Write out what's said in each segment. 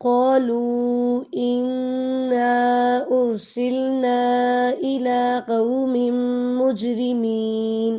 قالوا إنا أرسلنا إلى قوم مجرمين۔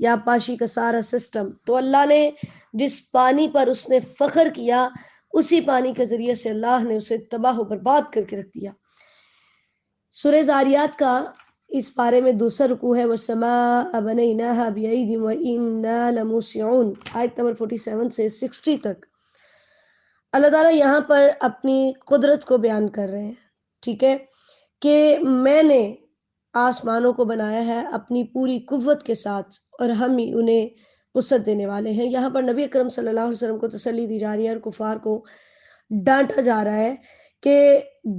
یا پاشی کا سارا سسٹم، تو اللہ نے جس پانی پر اس نے فخر کیا اسی پانی کے ذریعے سے اللہ نے اسے تباہ و برباد کر کے رکھ دیا۔ سورہ زاریات کا اس پارے میں دوسرا رکوع ہے وَالسَّمَاءَ بَنَيْنَاهَا بِأَيْدٍ وَإِنَّا لَمُوسِعُونَ، آیت نمبر 47 سے 60 تک۔ اللہ تعالیٰ یہاں پر اپنی قدرت کو بیان کر رہے ہیں، ٹھیک ہے، کہ میں نے آسمانوں کو بنایا ہے اپنی پوری قوت کے ساتھ اور ہم ہی انہیں وسعت دینے والے ہیں۔ یہاں پر نبی اکرم صلی اللہ علیہ وسلم کو تسلی دی جا رہی ہے اور کفار کو ڈانٹا جا رہا ہے کہ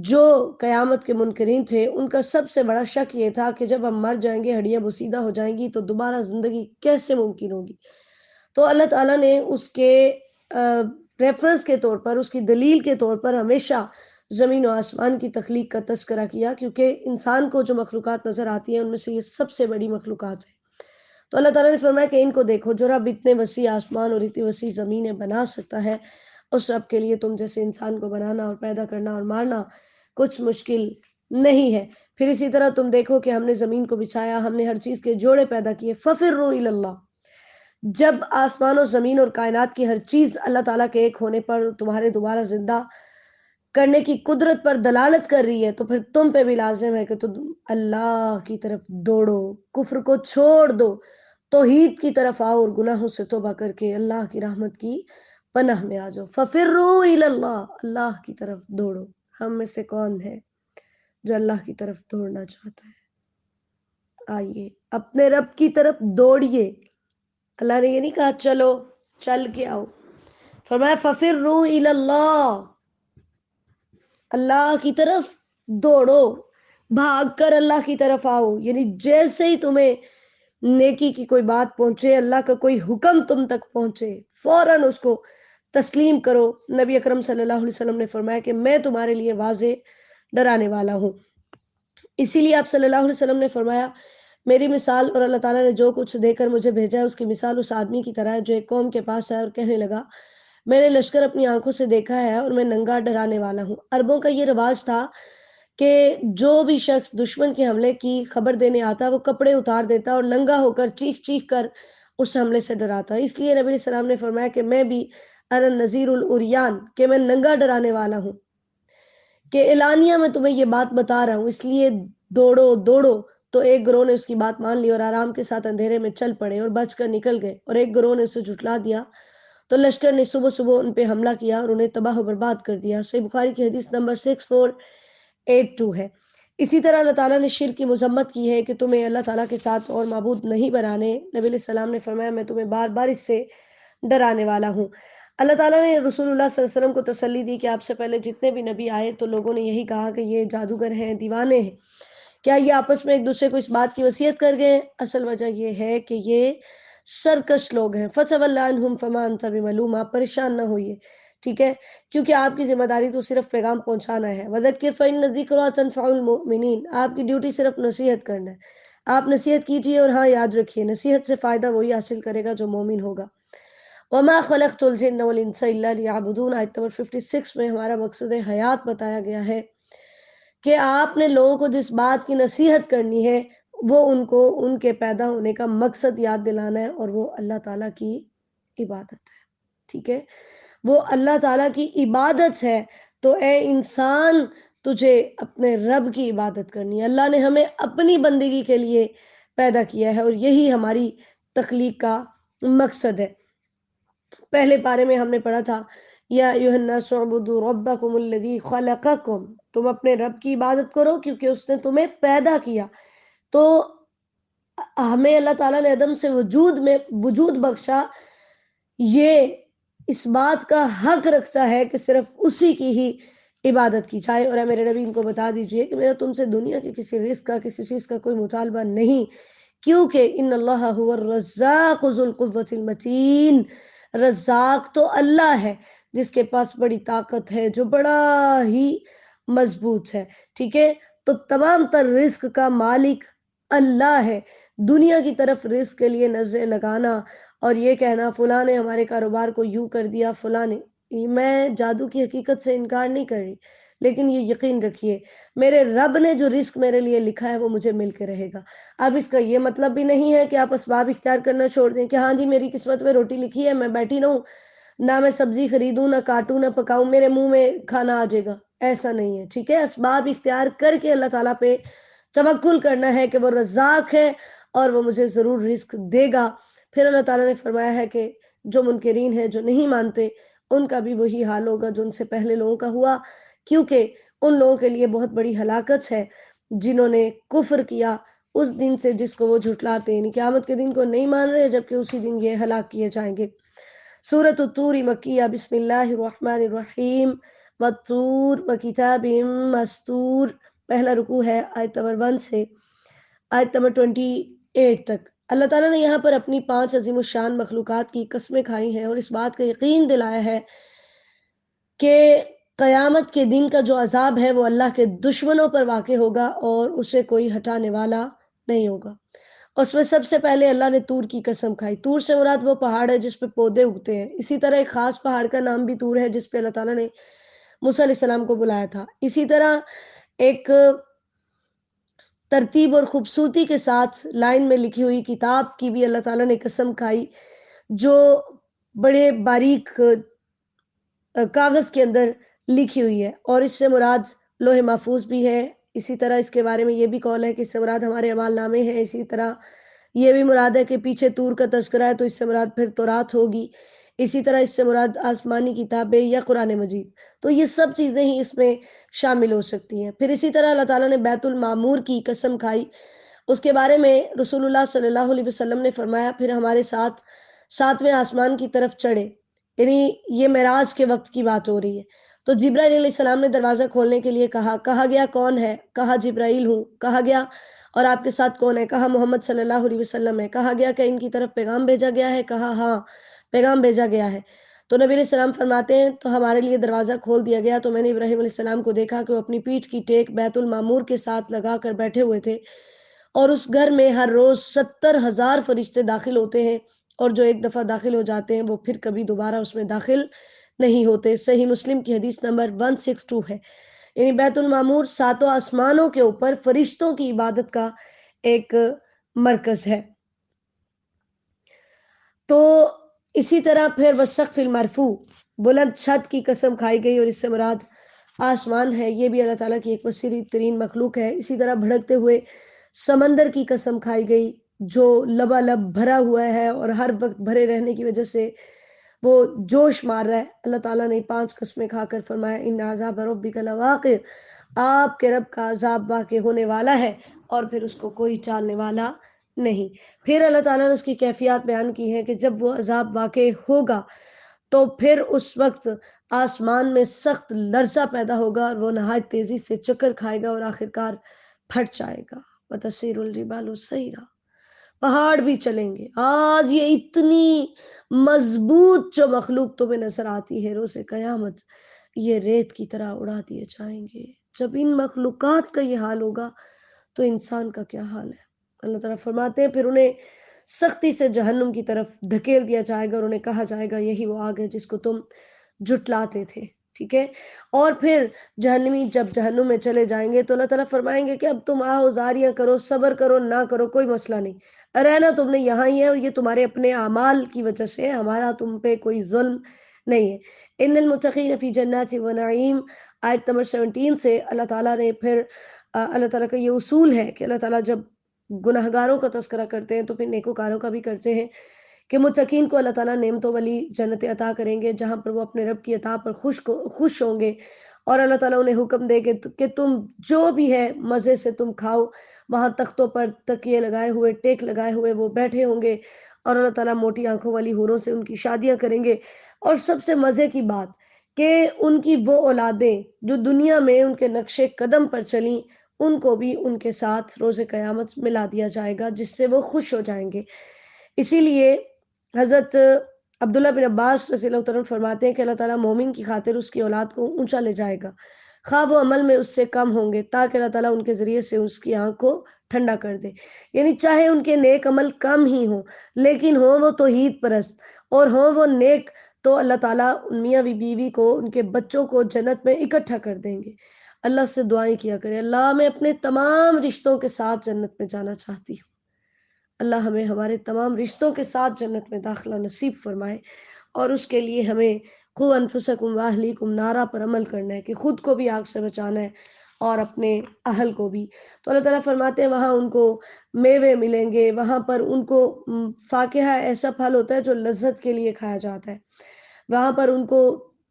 جو قیامت کے منکرین تھے ان کا سب سے بڑا شک یہ تھا کہ جب ہم مر جائیں گے، ہڈیاں بوسیدہ ہو جائیں گی، تو دوبارہ زندگی کیسے ممکن ہوگی؟ تو اللہ تعالیٰ نے اس کے ریفرنس کے طور پر، اس کی دلیل کے طور پر ہمیشہ زمین و آسمان کی تخلیق کا تذکرہ کیا، کیونکہ انسان کو جو مخلوقات نظر آتی ہیں ان میں سے یہ سب سے بڑی مخلوقات ہے۔ تو اللہ تعالیٰ نے فرمایا کہ ان کو دیکھو، جو رب اتنے وسیع آسمان اور اتنی وسیع زمینیں بنا سکتا ہے، اس رب کے لیے تم جیسے انسان کو بنانا اور پیدا کرنا اور مارنا کچھ مشکل نہیں ہے۔ پھر اسی طرح تم دیکھو کہ ہم نے زمین کو بچھایا، ہم نے ہر چیز کے جوڑے پیدا کیے، فَفِرُّوا إِلَى اللَّهِ، جب آسمان و زمین اور کائنات کی ہر چیز اللہ تعالیٰ کے ایک ہونے پر تمہارے دوبارہ زندہ کرنے کی قدرت پر دلالت کر رہی ہے، تو پھر تم پہ بھی لازم ہے کہ تم اللہ کی طرف دوڑو، کفر کو چھوڑ دو، توحید کی طرف آؤ اور گناہوں سے توبہ کر کے اللہ کی رحمت کی پناہ میں آ جاؤ۔ فَفِرُّوا إِلَى اللَّهِ، اللہ کی طرف دوڑو۔ ہم میں سے کون ہے جو اللہ کی طرف دوڑنا چاہتا ہے؟ آئیے اپنے رب کی طرف دوڑیے۔ اللہ نے یہ نہیں کہا چلو چل کے آؤ، فرمایا فَفِرُّوا إِلَى اللَّهِ، اللہ کی طرف دوڑو، بھاگ کر اللہ کی طرف آؤ۔ یعنی جیسے ہی تمہیں نیکی کی کوئی بات پہنچے، اللہ کا کوئی حکم تم تک پہنچے، فوراً اس کو تسلیم کرو۔ نبی اکرم صلی اللہ علیہ وسلم نے فرمایا کہ میں تمہارے لیے واضح ڈرانے والا ہوں۔ اسی لیے آپ صلی اللہ علیہ وسلم نے فرمایا میری مثال اور اللہ تعالیٰ نے جو کچھ دے کر مجھے بھیجا ہے اس کی مثال اس آدمی کی طرح ہے جو ایک قوم کے پاس آیا اور کہنے لگا میں نے لشکر اپنی آنکھوں سے دیکھا ہے اور میں ننگا ڈرانے والا ہوں۔ عربوں کا یہ رواج تھا کہ جو بھی شخص دشمن کے حملے کی خبر دینے آتا وہ کپڑے اتار دیتا اور ننگا ہو کر چیخ چیخ کر اس حملے سے ڈراتا۔ اس لیے نبی علیہ السلام نے فرمایا کہ میں بھی انا النذیر العریان، کہ میں ننگا ڈرانے والا ہوں، کہ اعلانیہ میں تمہیں یہ بات بتا رہا ہوں، اس لیے دوڑو دوڑو۔ تو ایک گروہ نے اس کی بات مان لی اور آرام کے ساتھ اندھیرے میں چل پڑے اور بچ کر نکل گئے، اور ایک گروہ نے اسے جھٹلا دیا تو لشکر نے صبح صبح ان پہ حملہ کیا اور انہیں تباہ و برباد کر دیا۔ صحیح بخاری کی حدیث نمبر 6482 ہے۔ اسی طرح اللہ تعالیٰ نے شرک کی مذمت کی ہے کہ تمہیں اللہ تعالیٰ کے ساتھ اور معبود نہیں بنانے۔ نبی علیہ السلام نے فرمایا میں تمہیں بار بار اس سے ڈرانے والا ہوں۔ اللہ تعالیٰ نے رسول اللہ صلی اللہ علیہ وسلم کو تسلی دی کہ آپ سے پہلے جتنے بھی نبی آئے تو لوگوں نے یہی کہا کہ یہ جادوگر ہیں، دیوانے ہیں۔ کیا یہ آپس میں ایک دوسرے کو اس بات کی وصیت کر گئے؟ اصل وجہ یہ ہے کہ یہ سرکش لوگ ہیں۔ فَتَوَلَّ عَنْهُمْ فَمَا أَنْتَ بِمَلُومٍ، آپ پریشان نہ ہوئیے، ٹھیک ہے، کیونکہ آپ کی ذمہ داری تو صرف پیغام پہنچانا ہے۔ وَذَكِّرْ فَإِنَّ الذِّكْرَىٰ تَنفَعُ الْمُؤْمِنِينَ، آپ کی ڈیوٹی صرف نصیحت کرنا ہے۔ آپ نصیحت کیجیے اور ہاں یاد رکھیے نصیحت سے فائدہ وہی حاصل کرے گا جو مومن ہوگا۔ وَمَا خَلَقْتُ الْجِنَّ وَالْإِنسَ إِلَّا لِيَعْبُدُونَ، آیت نمبر 56 میں ہمارا مقصد حیات بتایا گیا ہے کہ آپ نے لوگوں کو جس بات کی نصیحت کرنی ہے وہ ان کو ان کے پیدا ہونے کا مقصد یاد دلانا ہے، اور وہ اللہ تعالیٰ کی عبادت ہے، ٹھیک ہے، وہ اللہ تعالیٰ کی عبادت ہے۔ تو اے انسان تجھے اپنے رب کی عبادت کرنی ہے۔ اللہ نے ہمیں اپنی بندگی کے لیے پیدا کیا ہے اور یہی ہماری تخلیق کا مقصد ہے۔ پہلے پارے میں ہم نے پڑھا تھا یا ایھا الناس اعبدوا ربکم الذی خلقکم، تم اپنے رب کی عبادت کرو کیونکہ اس نے تمہیں پیدا کیا۔ تو ہمیں اللہ تعالیٰ نے عدم سے وجود بخشا، یہ اس بات کا حق رکھتا ہے کہ صرف اسی کی ہی عبادت کی جائے۔ اور اے میرے نبی ان کو بتا دیجئے کہ میرا تم سے دنیا کی کسی رزق کا کسی چیز کا کوئی مطالبہ نہیں، کیونکہ ان اللہ هو الرزاق ذو القوة المتین، رزاق تو اللہ ہے جس کے پاس بڑی طاقت ہے، جو بڑا ہی مضبوط ہے، ٹھیک ہے۔ تو تمام تر رزق کا مالک اللہ ہے۔ دنیا کی طرف رزق کے لیے نظریں لگانا اور یہ کہنا فلاں نے ہمارے کاروبار کو یوں کر دیا، فلاں نے، میں جادو کی حقیقت سے انکار نہیں کر رہی، لیکن یہ یقین رکھیے میرے رب نے جو رزق میرے لیے لکھا ہے وہ مجھے مل کے رہے گا۔ اب اس کا یہ مطلب بھی نہیں ہے کہ آپ اسباب اختیار کرنا چھوڑ دیں کہ ہاں جی میری قسمت میں روٹی لکھی ہے، میں بیٹھی رہوں، نہ میں سبزی خریدوں، نہ کاٹوں، نہ پکاؤں، میرے منہ میں کھانا آ جائے گا، ایسا نہیں ہے، ٹھیک ہے؟ اسباب اختیار کر کے اللہ تعالیٰ پہ توکل کرنا ہے کہ وہ رزاق ہے اور وہ مجھے ضرور رزق دے گا۔ پھر اللہ تعالیٰ نے فرمایا ہے کہ جو منکرین ہیں، جو نہیں مانتے، ان کا بھی وہی حال ہوگا جو ان سے پہلے لوگوں کا ہوا، کیونکہ ان لوگوں کے لیے بہت بڑی ہلاکت ہے جنہوں نے کفر کیا اس دن سے جس کو وہ جھٹلاتے ہیں، یعنی قیامت کے دن کو نہیں مان رہے، جبکہ اسی دن یہ ہلاک کیے جائیں گے۔ سورۃ الطور مکیہ، بسم اللہ الرحمن الرحیم، والطور وکتاب مستور، پہلا رکوع ہے آیت نمبر 1 سے آیت نمبر 28 تک۔ اللہ تعالیٰ نے یہاں پر اپنی 5 عظیم الشان مخلوقات کی قسمیں کھائی ہیں اور اس بات کا یقین دلایا ہے کہ قیامت کے دن کا جو عذاب ہے وہ اللہ کے دشمنوں پر واقع ہوگا اور اسے کوئی ہٹانے والا نہیں ہوگا۔ اس میں سب سے پہلے اللہ نے طور کی قسم کھائی۔ طور سے مراد وہ پہاڑ ہے جس پہ پودے اگتے ہیں۔ اسی طرح ایک خاص پہاڑ کا نام بھی طور ہے جس پہ اللہ تعالیٰ نے موسیٰ علیہ السلام کو بلایا تھا۔ اسی طرح ایک ترتیب اور خوبصورتی کے ساتھ لائن میں لکھی ہوئی کتاب کی بھی اللہ تعالیٰ نے قسم کھائی جو بڑے باریک کاغذ کے اندر لکھی ہوئی ہے، اور اس سے مراد لوح محفوظ بھی ہے۔ اسی طرح اس کے بارے میں یہ بھی قول ہے کہ اس سے مراد ہمارے اعمال نامے ہیں۔ اسی طرح یہ بھی مراد ہے کہ پیچھے طور کا تذکرہ ہے تو اس سے مراد پھر تورات ہوگی۔ اسی طرح اس سے مراد آسمانی کتابیں یا قرآن مجید، تو یہ سب چیزیں ہی اس میں شامل ہو سکتی ہیں۔ پھر اسی طرح اللہ تعالیٰ نے بیت المعمور کی قسم کھائی، اس کے بارے میں رسول اللہ صلی اللہ علیہ وسلم نے فرمایا پھر ہمارے ساتھ 7ویں آسمان کی طرف چڑھے، یعنی یہ معراج کے وقت کی بات ہو رہی ہے۔ تو جبرائیل علیہ السلام نے دروازہ کھولنے کے لیے کہا گیا کون ہے؟ کہا جبرائیل ہوں۔ کہا گیا اور آپ کے ساتھ کون ہے؟ کہا محمد صلی اللہ علیہ وسلم ہے۔ کہا گیا کہ ان کی طرف پیغام بھیجا گیا ہے؟ کہا ہاں پیغام بھیجا گیا ہے۔ تو نبی علیہ السلام فرماتے ہیں تو ہمارے لیے دروازہ کھول دیا گیا تو میں نے ابراہیم علیہ السلام کو دیکھا کہ وہ اپنی پیٹھ کی ٹیک بیت المعمور کے ساتھ لگا کر بیٹھے ہوئے تھے، اور اس گھر میں ہر روز 70,000 فرشتے داخل ہوتے ہیں، اور جو ایک دفعہ داخل ہو جاتے ہیں وہ پھر کبھی دوبارہ اس میں داخل نہیں ہوتے۔ صحیح مسلم کی حدیث نمبر 162 ہے۔ یعنی بیت المعمور 7 آسمانوں کے اوپر فرشتوں کی عبادت کا ایک مرکز ہے۔ تو اسی طرح پھر والسقف المرفوع، بلند چھت کی قسم کھائی گئی اور اس سے مراد آسمان ہے، یہ بھی اللہ تعالیٰ کی ایک وسیع ترین مخلوق ہے۔ اسی طرح بھڑکتے ہوئے سمندر کی قسم کھائی گئی جو لبالب بھرا ہوا ہے اور ہر وقت بھرے رہنے کی وجہ سے وہ جوش مار رہا ہے۔ اللہ تعالیٰ نے 5 قسمیں کھا کر فرمایا ان عذاب ربک لواقع، آپ کے رب کا عذاب واقع ہونے والا ہے اور پھر اس کو کوئی ٹالنے والا نہیں۔ پھر اللہ تعالیٰ نے اس کی کیفیات بیان کی ہے کہ جب وہ عذاب واقع ہوگا تو پھر اس وقت آسمان میں سخت لرزہ پیدا ہوگا اور وہ نہایت تیزی سے چکر کھائے گا اور آخرکار پھٹ جائے گا۔ وَتَسِيرُ الْجِبَالُ سَيْرًا، پہاڑ بھی چلیں گے۔ آج یہ اتنی مضبوط جو مخلوق تمہیں نظر آتی ہے، روز قیامت یہ ریت کی طرح اڑا دیے جائیں گے۔ جب ان مخلوقات کا یہ حال ہوگا تو انسان کا کیا حال ہے؟ اللہ تعالیٰ فرماتے ہیں پھر انہیں سختی سے جہنم کی طرف دھکیل دیا جائے گا اور انہیں کہا جائے گا یہی وہ آگ ہے جس کو تم جھٹلاتے تھے، ٹھیک ہے؟ اور پھر جہنمی جب جہنم میں چلے جائیں گے تو اللہ تعالیٰ فرمائیں گے کہ اب تم آؤ زاریاں کرو، صبر کرو، نہ کرو کوئی مسئلہ نہیں، رہنا تم نے یہاں ہی ہے، اور یہ تمہارے اپنے اعمال کی وجہ سے، ہمارا تم پہ کوئی ظلم نہیں ہے۔ ان المتقین فی جنات و نعیم، آیت نمبر 17 سے اللہ تعالیٰ نے پھر اللہ تعالیٰ کا یہ اصول ہے کہ اللہ تعالیٰ جب گناہگاروں کا تذکرہ کرتے ہیں تو پھر نیکوکاروں کا بھی کرتے ہیں کہ متقین کو اللہ تعالیٰ نعمتوں والی جنت عطا کریں گے جہاں پر وہ اپنے رب کی عطا پر خوش ہوں گے، اور اللہ تعالیٰ انہیں حکم دے کہ تم جو بھی ہے مزے سے تم کھاؤ۔ وہاں تختوں پر تکیے لگائے ہوئے، ٹیک لگائے ہوئے وہ بیٹھے ہوں گے، اور اللہ تعالیٰ موٹی آنکھوں والی حوروں سے ان کی شادیاں کریں گے۔ اور سب سے مزے کی بات کہ ان کی وہ اولادیں جو دنیا میں ان کے نقش قدم پر چلیں ان کو بھی ان کے ساتھ روز قیامت ملا دیا جائے گا، جس سے وہ خوش ہو جائیں گے۔ اسی لیے حضرت عبداللہ بن عباس رضی اللہ عنہ فرماتے ہیں کہ اللہ تعالیٰ مومن کی خاطر اس کی اولاد کو اونچا لے جائے گا، خواہ وہ عمل میں اس سے کم ہوں گے، تاکہ اللہ تعالیٰ ان کے ذریعے سے اس کی آنکھ کو ٹھنڈا کر دے۔ یعنی چاہے ان کے نیک عمل کم ہی ہوں لیکن ہوں وہ توحید پرست اور ہوں وہ نیک، تو اللہ تعالیٰ ان میاں بیوی کو، ان کے بچوں کو جنت میں اکٹھا کر دیں گے۔ اللہ سے دعائیں کیا کریں، اللہ میں اپنے تمام رشتوں کے ساتھ جنت میں جانا چاہتی ہوں، اللہ ہمیں ہمارے تمام رشتوں کے ساتھ جنت میں داخلہ نصیب فرمائے، اور اس کے لیے ہمیں قو انفسکم واہلیکم نعرہ پر عمل کرنا ہے کہ خود کو بھی آگ سے بچانا ہے اور اپنے اہل کو بھی۔ تو اللہ تعالیٰ فرماتے ہیں وہاں ان کو میوے ملیں گے، وہاں پر ان کو فاکہہ ایسا پھل ہوتا ہے جو لذت کے لیے کھایا جاتا ہے، وہاں پر ان کو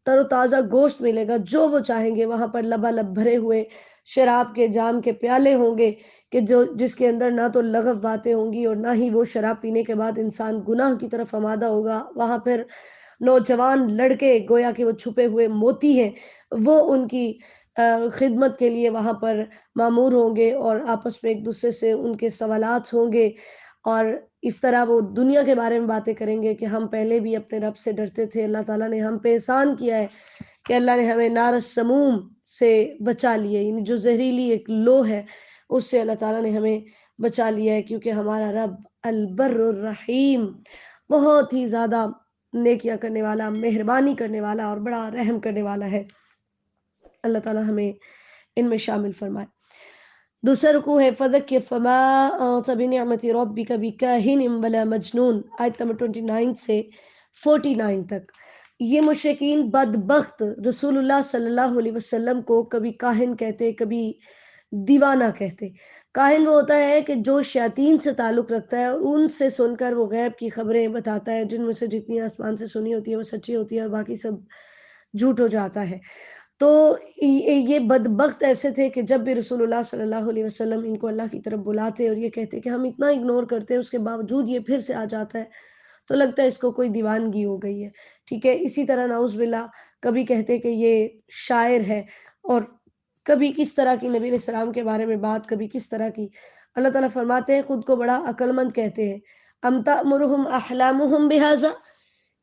تر و تازہ گوشت ملے گا جو وہ چاہیں گے، وہاں پر لبالب بھرے ہوئے شراب کے جام کے پیالے ہوں گے کہ جس کے اندر نہ تو لغو باتیں ہوں گی اور نہ ہی وہ شراب پینے کے بعد انسان گناہ کی طرف آمادہ ہوگا۔ وہاں پھر نوجوان لڑکے گویا کہ وہ چھپے ہوئے موتی ہیں، وہ ان کی خدمت کے لیے وہاں پر معمور ہوں گے اور آپس میں ایک دوسرے سے ان کے سوالات ہوں گے، اور اس طرح وہ دنیا کے بارے میں باتیں کریں گے کہ ہم پہلے بھی اپنے رب سے ڈرتے تھے، اللہ تعالیٰ نے ہم پہ احسان کیا ہے کہ اللہ نے ہمیں نار السموم سے بچا لیے، یعنی جو زہریلی ایک لو ہے اس سے اللہ تعالیٰ نے ہمیں بچا لیا ہے، کیونکہ ہمارا رب البر الرحیم بہت ہی زیادہ نیکیاں کرنے والا، مہربانی کرنے والا اور بڑا رحم کرنے والا ہے۔ اللہ تعالیٰ ہمیں ان میں شامل فرمائے۔ دوسرا رکوع ہے فذکر فما انت بنعمت ربک بکاہن ولا مجنون، آیت نمبر 29 سے 49 تک۔ یہ مشرکین بدبخت رسول اللہ صلی اللہ علیہ وسلم کو کبھی کاہن کہتے، کبھی دیوانہ کہتے۔ کاہن وہ ہوتا ہے کہ جو شیاطین سے تعلق رکھتا ہے اور ان سے سن کر وہ غیب کی خبریں بتاتا ہے، جن میں سے جتنی آسمان سے سنی ہوتی ہے وہ سچی ہوتی ہے اور باقی سب جھوٹ ہو جاتا ہے۔ تو یہ بدبخت ایسے تھے کہ جب بھی رسول اللہ صلی اللہ علیہ وسلم ان کو اللہ کی طرف بلاتے اور یہ کہتے کہ ہم اتنا اگنور کرتے ہیں، اس کے باوجود یہ پھر سے آ جاتا ہے، تو لگتا ہے اس کو کوئی دیوانگی ہو گئی ہے، ٹھیک ہے۔ اسی طرح نعوذ باللہ کبھی کہتے کہ یہ شاعر ہے، اور کبھی کس طرح کی نبی علیہ السلام کے بارے میں بات، کبھی کس طرح کی۔ اللہ تعالیٰ فرماتے ہیں خود کو بڑا عقل مند کہتے ہیں، ام تأمرہم احلامہم بہذا،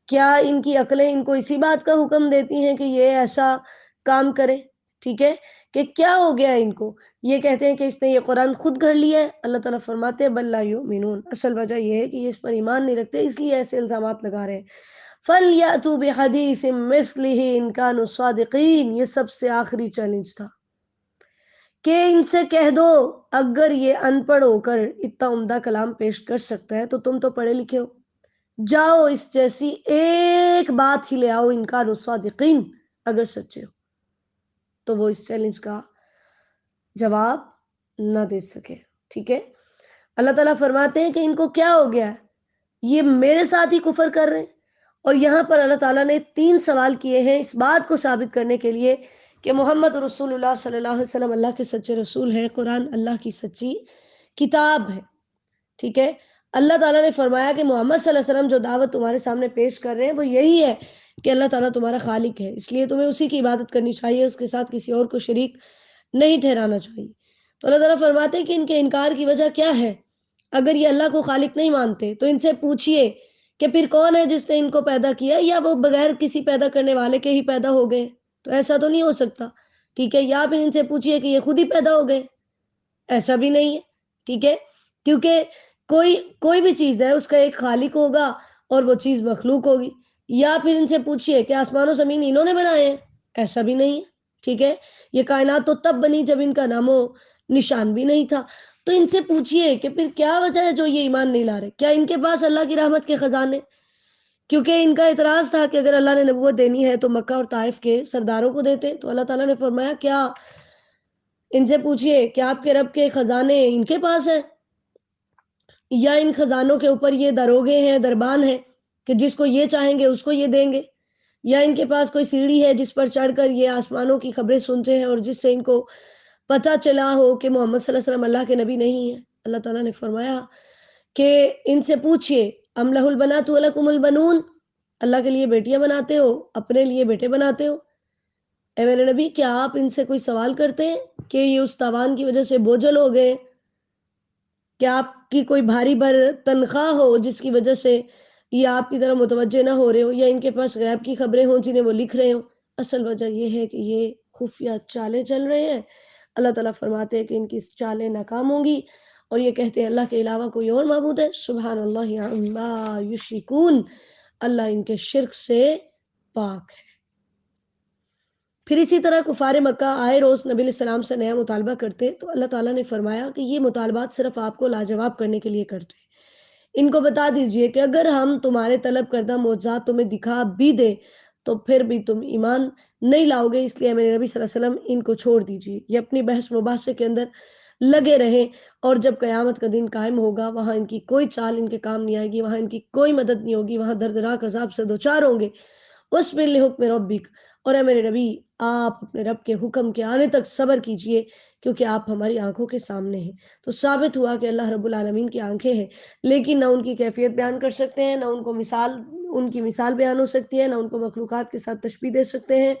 کیا ان کی عقلیں ان کو اسی بات کا حکم دیتی ہیں کہ یہ ایسا کام کرے، ٹھیک ہے، کہ کیا ہو گیا ان کو، یہ کہتے ہیں کہ اس نے یہ قرآن خود گھڑ لیا ہے۔ اللہ تعالیٰ فرماتے ہیں بل لا یؤمنون، اصل وجہ یہ ہے کہ یہ اس پر ایمان نہیں رکھتے، اس لیے ایسے الزامات لگا رہے ہیں۔ فَلْيَأْتُوا بِحَدِيثٍ مِّثْلِهِ إِن كَانُوا صَادِقِينَ، یہ سب سے آخری چیلنج تھا کہ ان سے کہہ دو اگر یہ ان پڑھ ہو کر اتنا عمدہ کلام پیش کر سکتا ہے تو تم تو پڑھے لکھے ہو، جاؤ اس جیسی ایک بات ہی لے آؤ، ان كانوا صادقین، اگر سچے ہو۔ تو وہ اس چیلنج کا جواب نہ دے سکے، ٹھیک ہے۔ اللہ تعالیٰ فرماتے ہیں کہ ان کو کیا ہو گیا ہے، یہ میرے ساتھ ہی کفر کر رہے ہیں، اور یہاں پر اللہ تعالیٰ نے 3 سوال کیے ہیں اس بات کو ثابت کرنے کے لیے کہ محمد رسول اللہ صلی اللہ علیہ وسلم اللہ کے سچے رسول ہیں، قرآن اللہ کی سچی کتاب ہے، ٹھیک ہے۔ اللہ تعالیٰ نے فرمایا کہ محمد صلی اللہ علیہ وسلم جو دعوت تمہارے سامنے پیش کر رہے ہیں وہ یہی ہے کہ اللہ تعالیٰ تمہارا خالق ہے، اس لیے تمہیں اسی کی عبادت کرنی چاہیے، اس کے ساتھ کسی اور کو شریک نہیں ٹھہرانا چاہیے۔ تو اللہ تعالیٰ فرماتے ہیں کہ ان کے انکار کی وجہ کیا ہے، اگر یہ اللہ کو خالق نہیں مانتے تو ان سے پوچھئے کہ پھر کون ہے جس نے ان کو پیدا کیا، یا وہ بغیر کسی پیدا کرنے والے کے ہی پیدا ہو گئے، تو ایسا تو نہیں ہو سکتا، ٹھیک ہے۔ یا پھر ان سے پوچھئے کہ یہ خود ہی پیدا ہو گئے، ایسا بھی نہیں ہے، ٹھیک ہے، کیونکہ کوئی بھی چیز ہے اس کا ایک خالق ہوگا اور وہ چیز مخلوق ہوگی۔ یا پھر ان سے پوچھئے کہ آسمان و زمین انہوں نے بنائے ہیں، ایسا بھی نہیں ہے، ٹھیک ہے۔ یہ کائنات تو تب بنی جب ان کا نام و نشان بھی نہیں تھا۔ تو ان سے پوچھئے کہ پھر کیا وجہ ہے جو یہ ایمان نہیں لا رہے، کیا ان کے پاس اللہ کی رحمت کے خزانے، کیونکہ ان کا اعتراض تھا کہ اگر اللہ نے نبوت دینی ہے تو مکہ اور طائف کے سرداروں کو دیتے۔ تو اللہ تعالیٰ نے فرمایا کیا ان سے پوچھئے کہ آپ کے رب کے خزانے ان کے پاس ہیں، یا ان خزانوں کے اوپر یہ دروگے ہیں، دربان ہیں کہ جس کو یہ چاہیں گے اس کو یہ دیں گے، یا ان کے پاس کوئی سیڑھی ہے جس پر چڑھ کر یہ آسمانوں کی خبریں سنتے ہیں اور جس سے ان کو پتہ چلا ہو کہ محمد صلی اللہ علیہ وسلم اللہ کے نبی نہیں ہیں۔ اللہ تعالیٰ نے فرمایا کہ ان سے پوچھئے ام لہ البنات ولکم البنون، اللہ کے لیے بیٹیاں بناتے ہو، اپنے لیے بیٹے بناتے ہو۔ اے میرے نبی کیا آپ ان سے کوئی سوال کرتے ہیں کہ یہ اس تاوان کی وجہ سے بوجھل ہو گئے، کیا آپ کی کوئی بھاری بھر تنخواہ ہو جس کی وجہ سے یہ آپ کی طرف متوجہ نہ ہو رہے ہو، یا ان کے پاس غیب کی خبریں ہوں جنہیں وہ لکھ رہے ہوں؟ اصل وجہ یہ ہے کہ یہ خفیہ چالیں چل رہے ہیں۔ اللہ تعالیٰ فرماتے ہیں کہ ان کی چالیں ناکام ہوں گی اور یہ کہتے ہیں اللہ کے علاوہ کوئی اور معبود ہے، سبحان اللہ عما یشرکون، اللہ ان کے شرک سے پاک ہے۔ پھر اسی طرح کفار مکہ آئے روز نبی علیہ السلام سے نیا مطالبہ کرتے تو اللہ تعالیٰ نے فرمایا کہ یہ مطالبات صرف آپ کو لاجواب کرنے کے لیے کرتے ہیں، ان کو بتا دیجئے کہ اگر ہم تمہارے طلب کردہ معجزات تمہیں دکھا بھی دے تو پھر بھی تم ایمان نہیں لاؤ گے، اس لیے میرے نبی صلی اللہ علیہ وسلم ان کو چھوڑ دیجئے، یہ اپنی بحث مباحثے کے اندر لگے رہیں، اور جب قیامت کا دن قائم ہوگا وہاں ان کی کوئی چال ان کے کام نہیں آئے گی، وہاں ان کی کوئی مدد نہیں ہوگی، وہاں دردناک عذاب سے دوچار ہوں گے۔ اس بل حکم ربک، اور اے میرے نبی آپ اپنے رب کے حکم کے آنے تک صبر کیجئے، کیونکہ آپ ہماری آنکھوں کے سامنے ہیں۔ تو ثابت ہوا کہ اللہ رب العالمین کی آنکھیں ہیں، لیکن نہ ان کی کیفیت بیان کر سکتے ہیں، نہ ان کی مثال بیان ہو سکتی ہے، نہ ان کو مخلوقات کے ساتھ تشبیہ دے سکتے ہیں،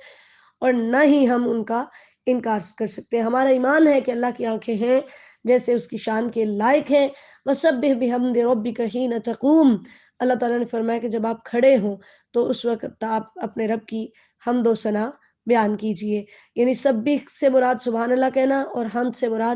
اور نہ ہی ہم ان کا انکار کر سکتے ہیں۔ ہمارا ایمان ہے کہ اللہ کی آنکھیں ہیں جیسے اس کی شان کے لائق ہیں۔ وَسَبِّحْ بِحَمْدِ رَبِّكَ حِينَ تَقُومُ، اللہ تعالیٰ نے فرمایا کہ جب آپ کھڑے ہوں تو اس وقت آپ اپنے رب کی حمد و ثنا بیان کیجئے، یعنی سبح سے مراد سبحان اللہ کہنا اور حمد سے مراد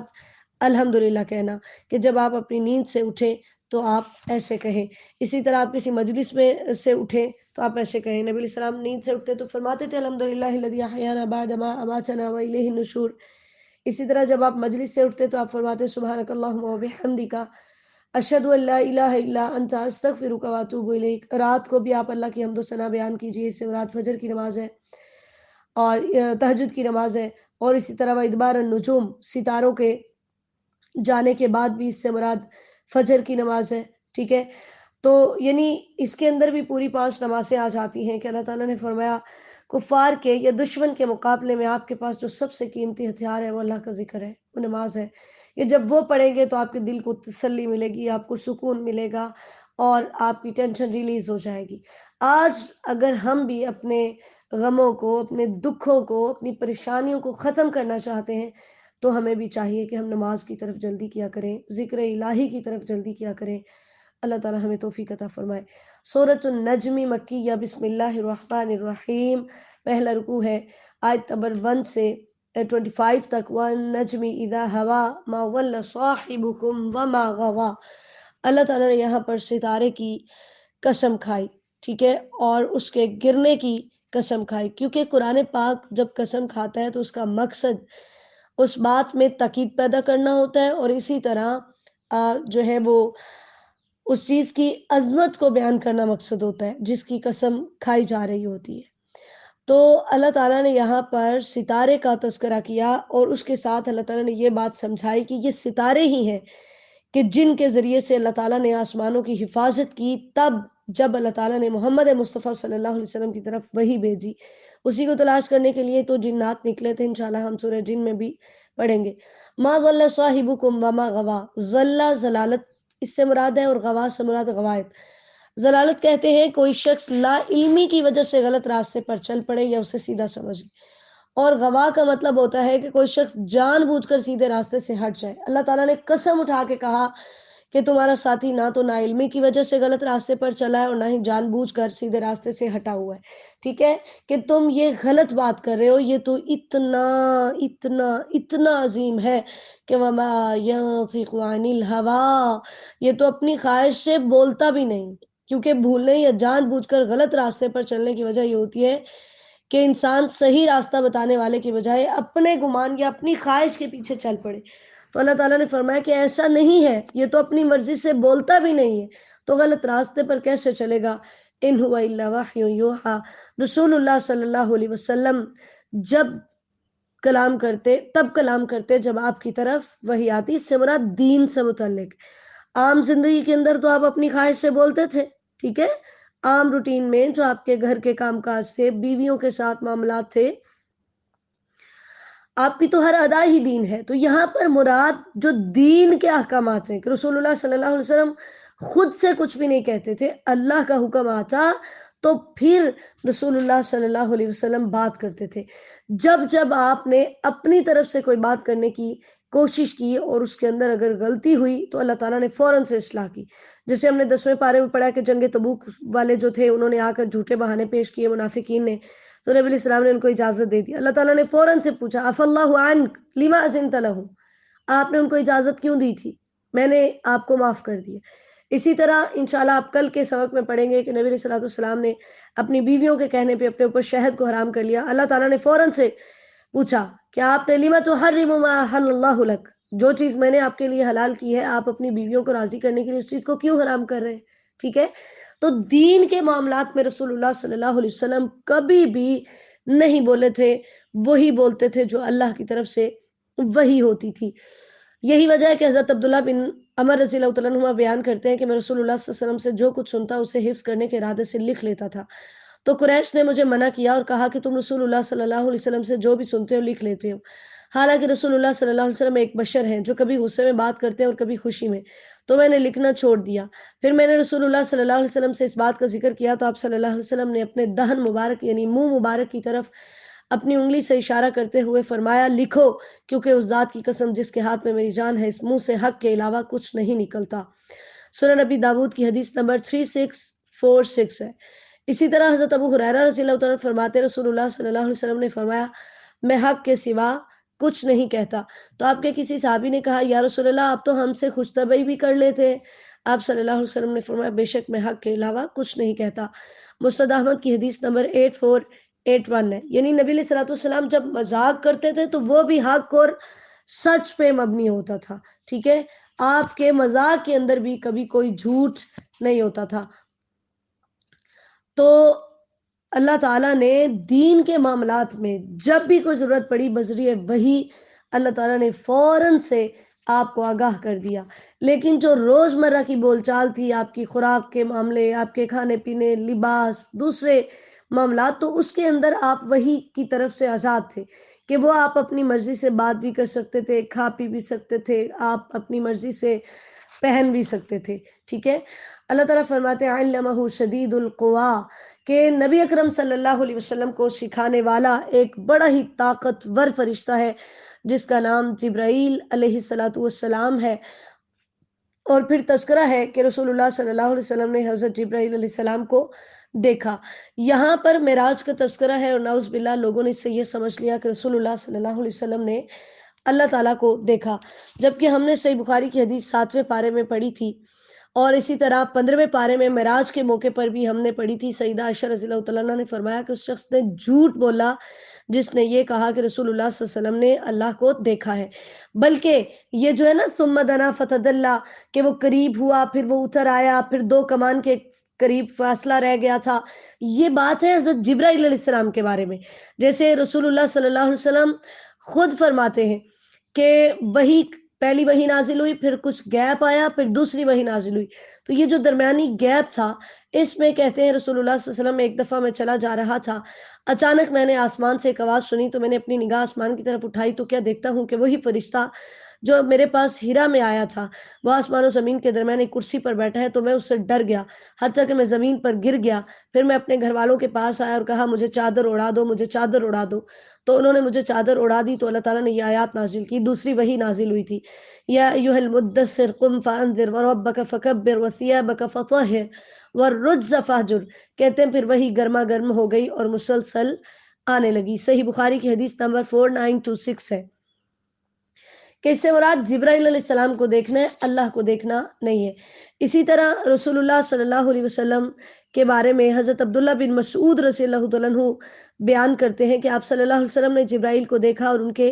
الحمدللہ کہنا، کہ جب آپ اپنی نیند سے اٹھیں تو آپ ایسے کہیں۔ اسی طرح آپ کسی مجلس میں سے اٹھیں تو آپ ایسے کہیں۔ نبی علیہ السلام نیند سے اٹھتے تو فرماتے تھے الحمدللہ الذی احیانا بعد ما اماتنا والیہ النشور۔ اسی طرح جب آپ مجلس سے اٹھتے تو آپ فرماتے سبحانک اللہم وبحمدک اشہد ان لا الہ الا انت استغفرک واتوب الیک۔ رات کو بھی آپ اللہ کی حمد و ثنا بیان کیجیے، اس سے مراد فجر کی نماز ہے اور تہجد کی نماز ہے، اور اسی طرح وہ ادبار النجوم، ستاروں کے جانے کے بعد بھی اس سے مراد فجر کی نماز ہے، ٹھیک ہے۔ تو یعنی اس کے اندر بھی پوری 5 نمازیں آ جاتی ہیں کہ اللہ تعالیٰ نے فرمایا کفار کے یا دشمن کے مقابلے میں آپ کے پاس جو سب سے قیمتی ہتھیار ہے وہ اللہ کا ذکر ہے، وہ نماز ہے۔ یہ جب وہ پڑھیں گے تو آپ کے دل کو تسلی ملے گی، آپ کو سکون ملے گا اور آپ کی ٹینشن ریلیز ہو جائے گی۔ آج اگر ہم بھی اپنے غموں کو، اپنے دکھوں کو، اپنی پریشانیوں کو ختم کرنا چاہتے ہیں تو ہمیں بھی چاہیے کہ ہم نماز کی طرف جلدی کیا کریں، ذکر الہی کی طرف جلدی کیا کریں۔ اللہ تعالی ہمیں توفیق عطا فرمائے۔ سورۃ النجم مکیہ، بسم اللہ الرحمن الرحیم، پہلا رکوع ہے آیت نمبر 1 سے 25 تک۔ وَالنَّجْمِ إِذَا هَوَىٰ مَا ضَلَّ صَاحِبُكُمْ وَمَا غَوَىٰ۔ اللہ تعالیٰ نے یہاں پر ستارے کی قسم کھائی، ٹھیک ہے، اور اس کے گرنے کی قسم کھائی، کیونکہ قرآن پاک جب قسم کھاتا ہے تو اس کا مقصد اس بات میں تاکید پیدا کرنا ہوتا ہے، اور اسی طرح جو ہے وہ اس چیز کی عظمت کو بیان کرنا مقصد ہوتا ہے جس کی قسم کھائی جا رہی ہوتی ہے۔ تو اللہ تعالیٰ نے یہاں پر ستارے کا تذکرہ کیا، اور اس کے ساتھ اللہ تعالیٰ نے یہ بات سمجھائی کہ یہ ستارے ہی ہیں کہ جن کے ذریعے سے اللہ تعالیٰ نے آسمانوں کی حفاظت کی، تب جب اللہ تعالیٰ نے محمد مصطفیٰ صلی اللہ علیہ وسلم کی طرف وحی بھیجی، اسی کو تلاش کرنے کے لیے تو جنات نکلے تھے، انشاءاللہ ہم سورہ جن میں بھی پڑھیں گے۔ ما ضل صاحبکم وما غوا، ضلع ضلالت اس سے مراد ہے، اور غوا سے مراد غوائب۔ ضلالت کہتے ہیں کوئی شخص لا علمی کی وجہ سے غلط راستے پر چل پڑے یا اسے سیدھا سمجھ لے، اور غوا کا مطلب ہوتا ہے کہ کوئی شخص جان بوجھ کر سیدھے راستے سے ہٹ جائے۔ اللہ تعالیٰ نے قسم اٹھا کے کہا کہ تمہارا ساتھی نہ تو نا علمی کی وجہ سے غلط راستے پر چلا ہے اور نہ ہی جان بوجھ کر سیدھے راستے سے ہٹا ہوا ہے، ٹھیک ہے، کہ تم یہ غلط بات کر رہے ہو، یہ تو اتنا اتنا اتنا عظیم ہے کہ وما ينطق عن الهوى، یہ تو اپنی خواہش سے بولتا بھی نہیں، کیونکہ بھولنے یا جان بوجھ کر غلط راستے پر چلنے کی وجہ یہ ہوتی ہے کہ انسان صحیح راستہ بتانے والے کی بجائے اپنے گمان یا اپنی خواہش کے پیچھے چل پڑے۔ تو اللہ تعالیٰ نے فرمایا کہ ایسا نہیں ہے، یہ تو اپنی مرضی سے بولتا بھی نہیں ہے، تو غلط راستے پر کیسے چلے گا؟ ان هو الا وحی یوحیٰ، رسول اللہ صلی اللہ علیہ وسلم جب کلام کرتے تب کلام کرتے جب آپ کی طرف وحی آتی، اس سے مراد دین سے متعلق۔ عام زندگی کے اندر تو آپ اپنی خواہش سے بولتے تھے، ٹھیک ہے، عام روٹین میں جو آپ کے گھر کے کام کاج تھے، بیویوں کے ساتھ معاملات تھے، آپ کی تو ہر ادا ہی دین ہے۔ تو یہاں پر مراد جو دین کے احکامات ہیں کہ رسول اللہ صلی اللہ علیہ وسلم خود سے کچھ بھی نہیں کہتے تھے، اللہ کا حکم آتا تو پھر رسول اللہ صلی اللہ علیہ وسلم بات کرتے تھے۔ جب جب آپ نے اپنی طرف سے کوئی بات کرنے کی کوشش کی اور اس کے اندر اگر غلطی ہوئی تو اللہ تعالیٰ نے فوراً سے اصلاح کی، جیسے ہم نے 10ویں پارے میں پڑھا کہ جنگ تبوک والے جو تھے انہوں نے آ کر جھوٹے بہانے پیش کیے منافقین نے، تو نبی علیہ السلام نے ان کو اجازت دے دی۔ اللہ تعالیٰ نے فوراً سے پوچھا عفا اللہ عنک لما اذنت لہم، آپ نے ان کو اجازت کیوں دی تھی؟ میں نے آپ کو معاف کر دیا۔ اسی طرح انشاءاللہ آپ کل کے سبق میں پڑھیں گے کہ نبی علیہ الصلوۃ والسلام نے اپنی بیویوں کے کہنے پہ اپنے اوپر شہد کو حرام کر لیا. اللہ تعالیٰ نے فوراً سے پوچھا کہ آپ نے لما تحرم ما احل اللہ لک، جو چیز میں نے آپ کے لیے حلال کی ہے آپ اپنی بیویوں کو راضی کرنے کے لیے اس چیز کو کیوں حرام کر رہے ہیں. ٹھیک ہے، تو دین کے معاملات میں رسول اللہ صلی اللہ علیہ وسلم کبھی بھی نہیں بولے تھے، وہی بولتے تھے جو اللہ کی طرف سے وہی ہوتی تھی. یہی وجہ ہے کہ حضرت عبداللہ بن عمر رضی اللہ تعالیٰ عنہ بیان کرتے ہیں کہ میں رسول اللہ صلی اللہ علیہ وسلم سے جو کچھ سنتا اسے حفظ کرنے کے ارادے سے لکھ لیتا تھا. تو قریش نے مجھے منع کیا اور کہا کہ تم رسول اللہ صلی اللہ علیہ وسلم سے جو بھی سنتے ہو لکھ لیتے ہو. حالانکہ رسول اللہ صلی اللہ علیہ وسلم ایک بشر ہیں جو کبھی غصے میں بات کرتے ہیں اور کبھی خوشی میں، تو میں نے لکھنا چھوڑ دیا. پھر میں نے رسول اللہ صلی اللہ علیہ وسلم سے اس بات کا ذکر کیا تو آپ صلی اللہ علیہ وسلم نے اپنے دہن مبارک یعنی منہ مبارک کی طرف اپنی انگلی سے اشارہ کرتے ہوئے فرمایا لکھو، کیونکہ اس ذات کی قسم جس کے ہاتھ میں میری جان ہے اس منہ سے حق کے علاوہ کچھ نہیں نکلتا. سنن نبی داؤد کی حدیث نمبر 3646 ہے. اسی طرح حضرت ابو ہریرہ رضی اللہ تعالیٰ فرماتے رسول اللہ صلی اللہ علیہ وسلم نے فرمایا میں حق کے سوا کچھ نہیں کہتا. تو آپ کے کسی صحابی نے کہا یا رسول اللہ آپ تو ہم سے خوش طبعی بھی کر لیتے. آپ صلی اللہ علیہ وسلم نے فرمایا بے شک میں حق کے علاوہ کچھ نہیں کہتا. مسند احمد کی حدیث نمبر 8481 ہے. یعنی نبی علیہ الصلوۃ والسلام جب مذاق کرتے تھے تو وہ بھی حق اور سچ پہ مبنی ہوتا تھا. ٹھیک ہے، آپ کے مذاق کے اندر بھی کبھی کوئی جھوٹ نہیں ہوتا تھا. تو اللہ تعالیٰ نے دین کے معاملات میں جب بھی کوئی ضرورت پڑی بذریعہ وہی اللہ تعالیٰ نے فوراً سے آپ کو آگاہ کر دیا. لیکن جو روزمرہ کی بول چال تھی، آپ کی خوراک کے معاملے، آپ کے کھانے پینے، لباس، دوسرے معاملات، تو اس کے اندر آپ وہی کی طرف سے آزاد تھے کہ وہ آپ اپنی مرضی سے بات بھی کر سکتے تھے، کھا پی بھی سکتے تھے، آپ اپنی مرضی سے پہن بھی سکتے تھے. ٹھیک ہے، اللہ تعالیٰ فرماتے ہیں علمہ شدید القوا کہ نبی اکرم صلی اللہ علیہ وسلم کو سکھانے والا ایک بڑا ہی طاقتور فرشتہ ہے جس کا نام جبرائیل علیہ الصلوۃ والسلام ہے. اور پھر تذکرہ ہے کہ رسول اللہ صلی اللہ علیہ وسلم نے حضرت جبرائیل علیہ السلام کو دیکھا. یہاں پر معراج کا تذکرہ ہے اور نعوذ باللہ لوگوں نے اس سے یہ سمجھ لیا کہ رسول اللہ صلی اللہ علیہ وسلم نے اللہ تعالیٰ کو دیکھا، جبکہ ہم نے صحیح بخاری کی حدیث 7ویں پارے میں پڑھی تھی اور اسی طرح 15ویں پارے میں معراج کے موقع پر بھی ہم نے پڑھی تھی. سیدہ عائشہ رضی اللہ تعالیٰ عنہا نے فرمایا کہ اس شخص نے جھوٹ بولا جس نے یہ کہا کہ رسول اللہ صلی اللہ علیہ وسلم نے اللہ کو دیکھا ہے. بلکہ یہ جو ہے نا ثم دنا فتدلی کہ وہ قریب ہوا پھر وہ اتر آیا پھر 2 کمان کے قریب فاصلہ رہ گیا تھا، یہ بات ہے حضرت جبرائیل علیہ السلام کے بارے میں. جیسے رسول اللہ صلی اللہ علیہ وسلم خود فرماتے ہیں کہ وہی پہلی وہی نازل ہوئی پھر کچھ گیپ آیا پھر دوسری وہی نازل ہوئی. تو یہ جو درمیانی گیپ تھا اس میں کہتے ہیں رسول اللہ صلی اللہ علیہ وسلم ایک دفعہ میں چلا جا رہا تھا، اچانک میں نے آسمان سے ایک آواز سنی تو میں نے اپنی نگاہ آسمان کی طرف اٹھائی تو کیا دیکھتا ہوں کہ وہی فرشتہ جو میرے پاس ہیرا میں آیا تھا وہ آسمان و زمین کے درمیان ایک کرسی پر بیٹھا ہے. تو میں اس سے ڈر گیا حتیٰ کہ میں زمین پر گر گیا. پھر میں اپنے گھر والوں کے پاس آیا اور کہا مجھے چادر اڑا دو، مجھے چادر اڑا دو. تو انہوں نے مجھے چادر اڑا دی. تو اللہ تعالیٰ نے یہ آیات نازل کی، دوسری وہی نازل ہوئی تھی یا ایھا المدثر قم فانذر وربک فکبر وثیابک فطہر والرجز فہجر. کہتے ہیں پھر وہی گرما گرم ہو گئی اور مسلسل آنے لگی. صحیح بخاری کی حدیث نمبر 4926 ہے کہ اس سے مراد جبرائیل علیہ السلام کو دیکھنا ہے، اللہ کو دیکھنا نہیں ہے. اسی طرح رسول اللہ صلی اللہ علیہ وسلم کے بارے میں حضرت عبداللہ بن مسعود رضی اللہ تعالیٰ عنہ بیان کرتے ہیں کہ آپ صلی اللہ علیہ وسلم نے جبرائیل کو دیکھا اور ان کے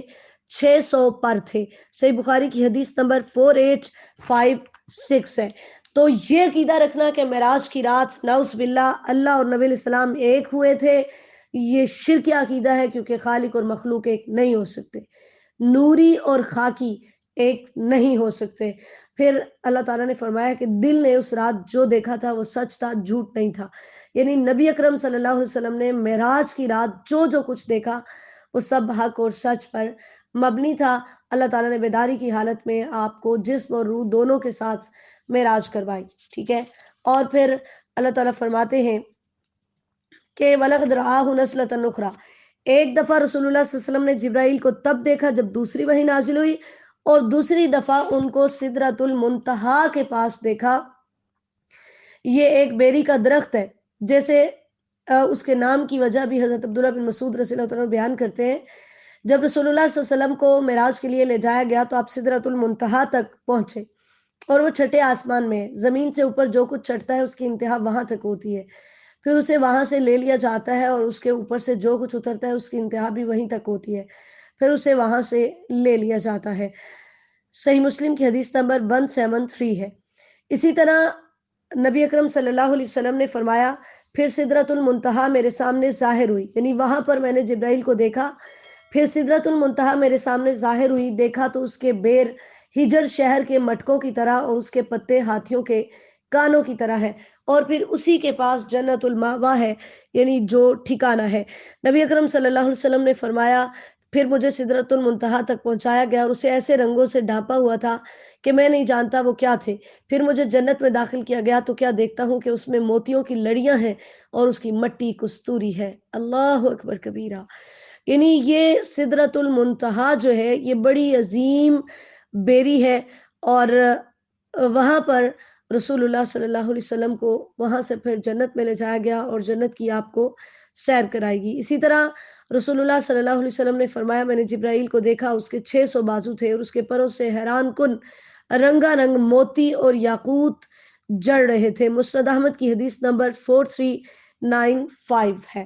600 پر تھے. صحیح بخاری کی حدیث نمبر 4856 ہے. تو یہ عقیدہ رکھنا کہ معراج کی رات نعوذ باللہ اللہ اور نبی علیہ السلام ایک ہوئے تھے، یہ شرک عقیدہ ہے کیونکہ خالق اور مخلوق ایک نہیں ہو سکتے، نوری اور خاکی ایک نہیں ہو سکتے. پھر اللہ تعالیٰ نے فرمایا کہ دل نے اس رات جو دیکھا تھا وہ سچ تھا، جھوٹ نہیں تھا. یعنی نبی اکرم صلی اللہ علیہ وسلم نے معراج کی رات جو کچھ دیکھا وہ سب حق اور سچ پر مبنی تھا. اللہ تعالیٰ نے بیداری کی حالت میں آپ کو جسم اور روح دونوں کے ساتھ معراج کروائی. ٹھیک ہے، اور پھر اللہ تعالیٰ فرماتے ہیں کہ وَلَقَدْ رَآهُ نَزْلَةً أُخْرَىٰ. ایک دفعہ رسول اللہ صلی اللہ علیہ وسلم نے جبرائیل کو تب دیکھا جب دوسری وحی نازل ہوئی اور دوسری دفعہ ان کو سدرۃ المنتہا کے پاس دیکھا. یہ ایک بیری کا درخت ہے، جیسے اس کے نام کی وجہ بھی حضرت عبداللہ بن مسعود رضی اللہ عنہ بیان کرتے ہیں. جب رسول اللہ صلی اللہ علیہ وسلم کو معراج کے لیے لے جایا گیا تو آپ سدرۃ المنتہا تک پہنچے اور وہ چھٹے آسمان میں ہے۔ زمین سے اوپر جو کچھ چڑھتا ہے اس کی انتہا وہاں تک ہوتی ہے، پھر اسے وہاں سے لے لیا جاتا ہے، اور اس کے اوپر سے جو کچھ اترتا ہے اس کی انتہا بھی وہیں تک ہوتی ہے، پھر اسے وہاں سے لے لیا جاتا ہے۔ صحیح مسلم کی حدیث نمبر 173 ہے۔ اسی طرح نبی اکرم صلی اللہ علیہ وسلم نے فرمایا، پھر سدرۃ المنتہا میرے سامنے ظاہر ہوئی، یعنی وہاں پر میں نے جبرائیل کو دیکھا۔ پھر سدرۃ المنتہا میرے سامنے ظاہر ہوئی، دیکھا تو اس کے بیر ہجر شہر کے مٹکوں کی طرح اور اس کے پتے ہاتھیوں کے کانوں کی طرح ہے، اور پھر اسی کے پاس جنت المأوا ہے، یعنی جو ٹھکانہ ہے۔ نبی اکرم صلی اللہ علیہ وسلم نے فرمایا، پھر مجھے سدرۃ المنتہا تک پہنچایا گیا اور اسے ایسے رنگوں سے ڈھانپا ہوا تھا کہ میں نہیں جانتا وہ کیا تھے۔ پھر مجھے جنت میں داخل کیا گیا تو کیا دیکھتا ہوں کہ اس میں موتیوں کی لڑیاں ہیں اور اس کی مٹی کستوری ہے۔ اللہ اکبر کبیرہ، یعنی یہ سدرۃ المنتہا جو ہے یہ بڑی عظیم بیری ہے، اور وہاں پر رسول اللہ صلی اللہ علیہ وسلم کو وہاں سے پھر جنت میں لے جایا گیا اور جنت کی آپ کو سیر کرائے گی۔ اسی طرح رسول اللہ صلی اللہ علیہ وسلم نے فرمایا، میں نے جبرائیل کو دیکھا، اس کے 600 بازو تھے اور اس کے پروں سے حیران کن رنگا رنگ موتی اور یاقوت جڑ رہے تھے۔ مسند احمد کی حدیث نمبر 4395 ہے۔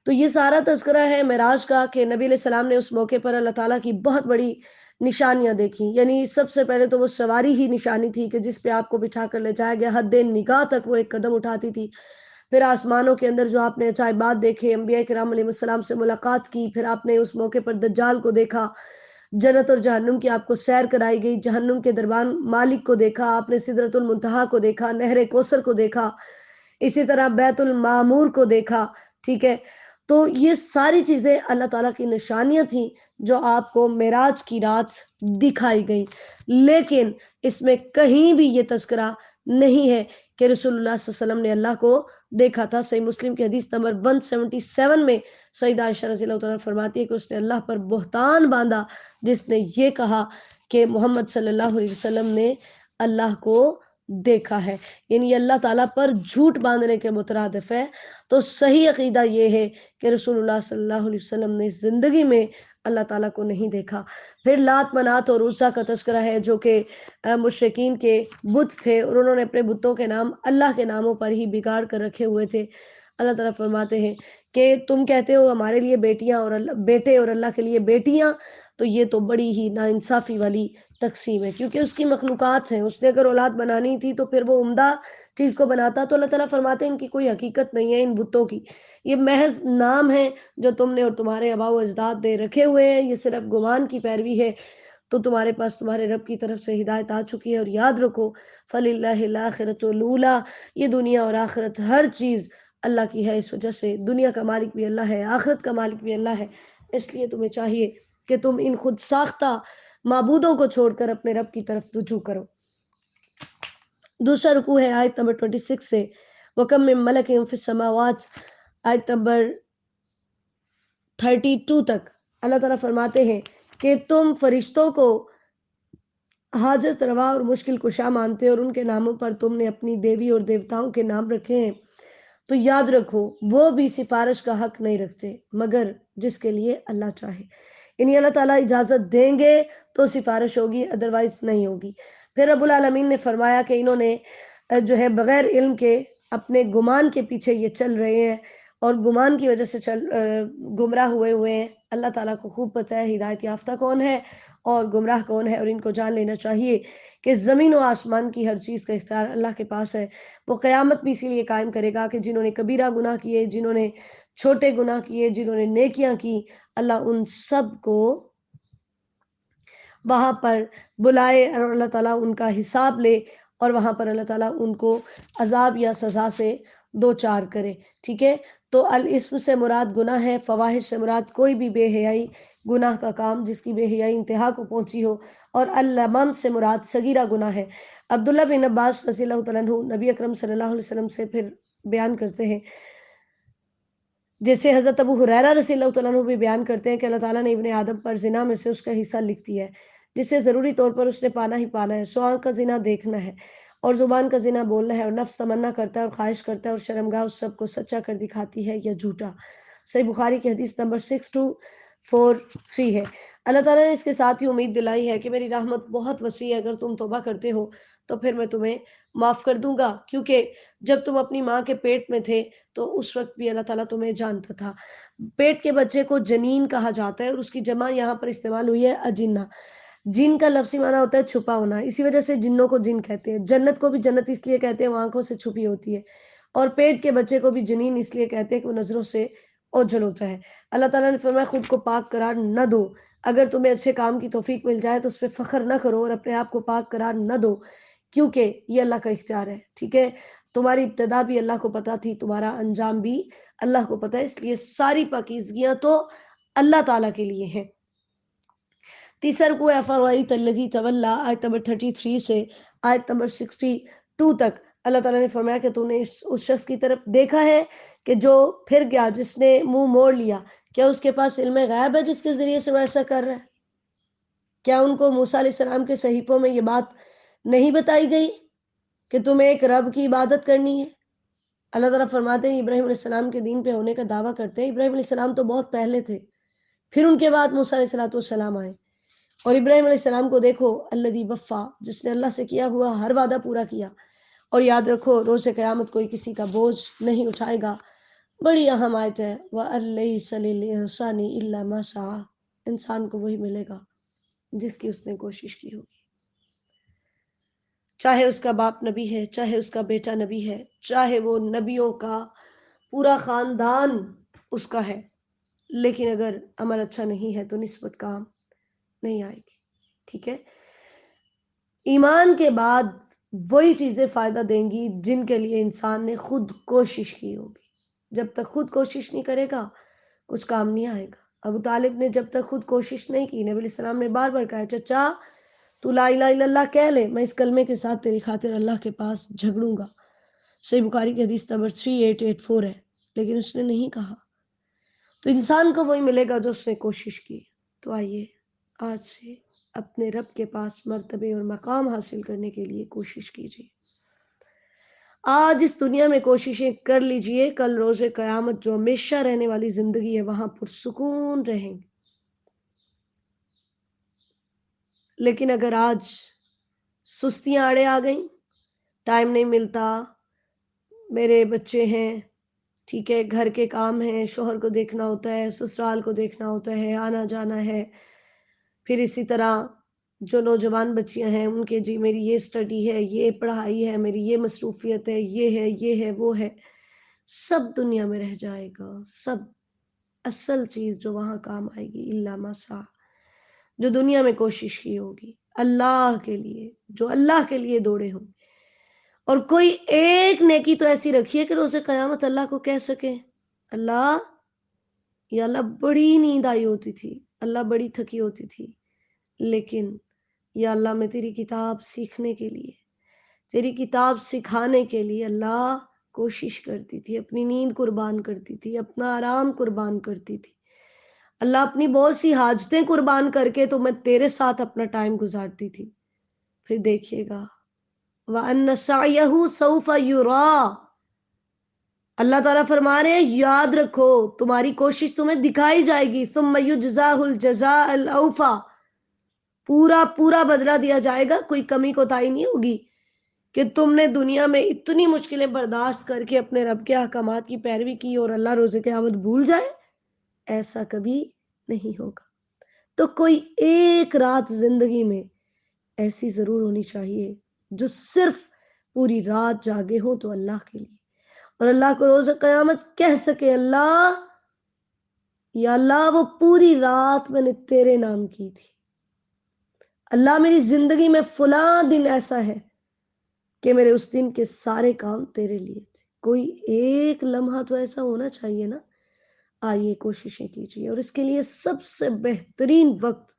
تو یہ سارا تذکرہ ہے معراج کا کہ نبی علیہ السلام نے اس موقع پر اللہ تعالیٰ کی بہت بڑی نشانیاں دیکھی۔ یعنی سب سے پہلے تو وہ سواری ہی نشانی تھی کہ جس پہ آپ کو بٹھا کر لے جایا گیا، حد نگاہ تک وہ ایک قدم اٹھاتی تھی۔ پھر آسمانوں کے اندر جو آپ نے عجائبات دیکھے، انبیاء کرام علیہ السلام سے ملاقات کی، پھر آپ نے اس موقع پر دجال کو دیکھا، جنت اور جہنم کی آپ کو سیر کرائی گئی، جہنم کے دربان مالک کو دیکھا، آپ نے سدرۃ المنتہا کو دیکھا، نہر کوثر کو دیکھا، اسی طرح بیت المعمور کو دیکھا، ٹھیک ہے۔ تو یہ ساری چیزیں اللہ تعالیٰ کی نشانیاں تھیں جو آپ کو معراج کی رات دکھائی گئی، لیکن اس میں کہیں بھی یہ تذکرہ نہیں ہے کہ رسول اللہ صلی اللہ علیہ وسلم نے اللہ کو دیکھا تھا۔ صحیح مسلم کی حدیث نمبر 177 میں سیدہ عائشہ رضی اللہ تعالیٰ فرماتی ہے کہ اس نے اللہ پر بہتان باندھا جس نے یہ کہا کہ محمد صلی اللہ علیہ وسلم نے اللہ کو دیکھا ہے، یعنی اللہ تعالیٰ پر جھوٹ باندھنے کے مترادف ہے۔ تو صحیح عقیدہ یہ ہے کہ رسول اللہ صلی اللہ علیہ وسلم نے زندگی میں اللہ تعالیٰ کو نہیں دیکھا۔ پھر لات منات اور عزا کا تذکرہ ہے جو کہ مشرکین کے بت تھے، اور انہوں نے اپنے بتوں کے نام اللہ کے ناموں پر ہی بگاڑ کر رکھے ہوئے تھے۔ اللہ تعالیٰ فرماتے ہیں کہ تم کہتے ہو ہمارے لیے بیٹیاں اور بیٹے اور اللہ کے لیے بیٹیاں، تو یہ تو بڑی ہی ناانصافی والی تقسیم ہے، کیونکہ اس کی مخلوقات ہیں، اس نے اگر اولاد بنانی تھی تو پھر وہ عمدہ چیز کو بناتا۔ تو اللہ تعالیٰ فرماتے ہیں ان کی کوئی حقیقت نہیں ہے، ان بتوں کی یہ محض نام ہے جو تم نے اور تمہارے آباء و اجداد دے رکھے ہوئے ہیں، یہ صرف گمان کی پیروی ہے۔ تو تمہارے پاس تمہارے رب کی طرف سے ہدایت آ چکی ہے، اور یاد رکھو فَلِلَّهِ الْآخِرَةُ الْأُولَىٰ، یہ دنیا اور آخرت ہر چیز اللہ کی ہے۔ اس وجہ سے دنیا کا مالک بھی اللہ ہے، آخرت کا مالک بھی اللہ ہے، اس لیے تمہیں چاہیے کہ تم ان خود ساختہ معبودوں کو چھوڑ کر اپنے رب کی طرف رجوع کرو۔ دوسرا رکوع ہے آیت نمبر 26 سے وَكَم مِّن مَلَكٍ فِي السَّمَاوَاتِ، آیت نمبر 32 تک اللہ تعالیٰ فرماتے ہیں کہ تم فرشتوں کو حاجت روا اور مشکل کشا مانتے اور ان کے ناموں پر تم نے اپنی دیوی اور دیوتاؤں کے نام رکھے ہیں، تو یاد رکھو وہ بھی سفارش کا حق نہیں رکھتے مگر جس کے لیے اللہ چاہے، یعنی اللہ تعالیٰ اجازت دیں گے تو سفارش ہوگی، ادروائز نہیں ہوگی۔ پھر رب العالمین نے فرمایا کہ انہوں نے جو ہے بغیر علم کے اپنے گمان کے پیچھے یہ چل رہے ہیں اور گمان کی وجہ سے گمراہ ہوئے ہیں۔ اللہ تعالیٰ کو خوب پتہ ہے ہدایت یافتہ کون ہے اور گمراہ کون ہے، اور ان کو جان لینا چاہیے کہ زمین و آسمان کی ہر چیز کا اختیار اللہ کے پاس ہے۔ وہ قیامت بھی اسی لیے قائم کرے گا کہ جنہوں نے کبیرہ گناہ کیے، جنہوں نے چھوٹے گناہ کیے، جنہوں نے نیکیاں کی، اللہ ان سب کو وہاں پر بلائے اور اللہ تعالیٰ ان کا حساب لے، اور وہاں پر اللہ تعالیٰ ان کو عذاب یا سزا سے دو چار کرے، ٹھیک ہے۔ تو الاسم سے مراد گناہ ہے، فواحش سے مراد کوئی بھی بے حیائی گناہ کا کام جس کی بے حیائی انتہا کو پہنچی ہو، اور اللمم سے مراد صغیرہ گناہ ہے۔ عبداللہ بن عباس رضی اللہ تعالیٰ عنہ نبی اکرم صلی اللہ علیہ وسلم سے پھر بیان کرتے ہیں، جیسے حضرت ابو ہریرہ رضی اللہ تعالیٰ عنہ بھی بیان کرتے ہیں کہ اللہ تعالیٰ نے ابن آدم پر زنا میں سے اس کا حصہ لکھ دیا ہے جسے ضروری طور پر اس نے پانا ہی پانا ہے، سو آنکھ کا زنا دیکھنا ہے اور زبان کا زنا بولنا ہے، اور نفس تمنا کرتا ہے اور خواہش کرتا ہے، اور شرمگاہ اس سب کو سچا کر دکھاتی ہے یا جھوٹا۔ صحیح بخاری کی حدیث نمبر 6243 ہے۔ اللہ تعالیٰ نے اس کے ساتھ ہی امید دلائی ہے کہ میری رحمت بہت وسیع ہے، اگر تم توبہ کرتے ہو تو پھر میں تمہیں معاف کر دوں گا، کیونکہ جب تم اپنی ماں کے پیٹ میں تھے تو اس وقت بھی اللہ تعالیٰ تمہیں جانتا تھا۔ پیٹ کے بچے کو جنین کہا جاتا ہے اور اس کی جمع یہاں پر استعمال ہوئی ہے اجنہ۔ جن کا لفظی معنی ہوتا ہے چھپا ہونا، اسی وجہ سے جنوں کو جن کہتے ہیں۔ جنت کو بھی جنت اس لیے کہتے ہیں وہ آنکھوں سے چھپی ہوتی ہے، اور پیٹ کے بچے کو بھی جنین اس لیے کہتے ہیں کہ وہ نظروں سے اوجھل ہوتا ہے۔ اللہ تعالیٰ نے فرمایا خود کو پاک قرار نہ دو، اگر تمہیں اچھے کام کی توفیق مل جائے تو اس پہ فخر نہ کرو اور اپنے آپ کو پاک قرار نہ دو، کیونکہ یہ اللہ کا اختیار ہے، ٹھیک ہے؟ تمہاری ابتدا بھی اللہ کو پتا تھی، تمہارا انجام بھی اللہ کو پتا ہے، اس لیے ساری پاکیزگیاں تو اللہ تعالیٰ کے لیے ہیں۔ تیسر کو افرائیت الذی تولی، آیت نمبر 33 سے آیت نمبر 62 تک اللہ تعالیٰ نے فرمایا کہ تو نے اس شخص کی طرف دیکھا ہے کہ جو پھر گیا، جس نے منہ موڑ لیا، کیا اس کے پاس علم غیب ہے جس کے ذریعے سے وہ ایسا کر رہا ہے؟ کیا ان کو موسیٰ علیہ السلام کے صحیفوں میں یہ بات نہیں بتائی گئی کہ تمہیں ایک رب کی عبادت کرنی ہے؟ اللہ تعالیٰ فرماتے ہیں ابراہیم علیہ السلام کے دین پہ ہونے کا دعویٰ کرتے ہیں۔ ابراہیم علیہ السلام تو بہت پہلے تھے، پھر ان کے بعد موسیٰ علیہ السلام آئے، اور ابراہیم علیہ السلام کو دیکھو، الذی وفا، جس نے اللہ سے کیا ہوا ہر وعدہ پورا کیا، اور یاد رکھو روز قیامت کوئی کسی کا بوجھ نہیں اٹھائے گا۔ بڑی اہم آیت ہے، وَأَن لَيْسَ لِلْإِنسَانِ إِلَّا مَا سَعَىٰ، انسان کو وہی ملے گا جس کی اس نے کوشش کی ہوگی، چاہے اس کا باپ نبی ہے، چاہے اس کا بیٹا نبی ہے، چاہے وہ نبیوں کا پورا خاندان اس کا ہے، لیکن اگر عمل اچھا نہیں ہے تو نسبت کام نہیں آئے گی، ٹھیک ہے؟ ایمان کے بعد وہی چیزیں فائدہ دیں گی جن کے لیے انسان نے خود کوشش کی ہوگی۔ جب تک خود کوشش نہیں کرے گا کچھ کام نہیں آئے گا۔ ابو طالب نے جب تک خود کوشش نہیں کی، نبی علیہ السلام نے بار بار کہا چچا تو لا الہ الا اللہ کہہ لے، میں اس کلمے کے ساتھ تیری خاطر اللہ کے پاس جھگڑوں گا۔ صحیح بخاری کی حدیث نمبر 3884 ہے، لیکن اس نے نہیں کہا۔ تو انسان کو وہی ملے گا جو اس نے کوشش کی۔ تو آئیے آج سے اپنے رب کے پاس مرتبے اور مقام حاصل کرنے کے لیے کوشش کیجیے۔ آج اس دنیا میں کوششیں کر لیجئے، کل روز قیامت جو ہمیشہ رہنے والی زندگی ہے وہاں پرسکون رہیں گے۔ لیکن اگر آج سستیاں آڑے آ گئیں، ٹائم نہیں ملتا، میرے بچے ہیں، ٹھیک ہے، گھر کے کام ہیں، شوہر کو دیکھنا ہوتا ہے، سسرال کو دیکھنا ہوتا ہے، آنا جانا ہے، پھر اسی طرح جو نوجوان بچیاں ہیں ان کے جی میری یہ سٹڈی ہے، یہ پڑھائی ہے، میری یہ مصروفیت ہے، یہ ہے وہ ہے، سب دنیا میں رہ جائے گا، سب اصل چیز جو وہاں کام آئے گی الا ما سعی، جو دنیا میں کوشش کی ہوگی اللہ کے لیے، جو اللہ کے لیے دوڑے ہوں۔ اور کوئی ایک نیکی تو ایسی رکھیے کہ روز قیامت اللہ کو کہہ سکے اللہ، یا اللہ بڑی نیند آئی ہوتی تھی، اللہ بڑی تھکی ہوتی تھی، لیکن یا اللہ میں تیری کتاب سیکھنے کے لیے، تیری کتاب سکھانے کے لیے اللہ کوشش کرتی تھی، اپنی نیند قربان کرتی تھی، اپنا آرام قربان کرتی تھی، اللہ اپنی بہت سی حاجتیں قربان کر کے تو میں تیرے ساتھ اپنا ٹائم گزارتی تھی۔ پھر دیکھیے گا وَأَنَّ سَعْيَهُ سَوْفَ يُرَىٰ، اللہ تعالیٰ فرما رہے ہیں یاد رکھو تمہاری کوشش تمہیں دکھائی جائے گی، ثُمَّ يُجْزَاهُ الْجَزَاءَ الْأَوْفَىٰ، پورا بدلہ دیا جائے گا، کوئی کمی کوتاہی نہیں ہوگی کہ تم نے دنیا میں اتنی مشکلیں برداشت کر کے اپنے رب کے احکامات کی پیروی کی اور اللہ روز قیامت بھول جائے، ایسا کبھی نہیں ہوگا۔ تو کوئی ایک رات زندگی میں ایسی ضرور ہونی چاہیے جو صرف پوری رات جاگے ہو تو اللہ کے لیے، اور اللہ کو روز قیامت کہہ سکے اللہ، یا اللہ وہ پوری رات میں نے تیرے نام کی تھی، اللہ میری زندگی میں فلاں دن ایسا ہے کہ میرے اس دن کے سارے کام تیرے لیے تھے۔ کوئی ایک لمحہ تو ایسا ہونا چاہیے نا۔ آئیے کوششیں کیجیے، اور اس کے لیے سب سے بہترین وقت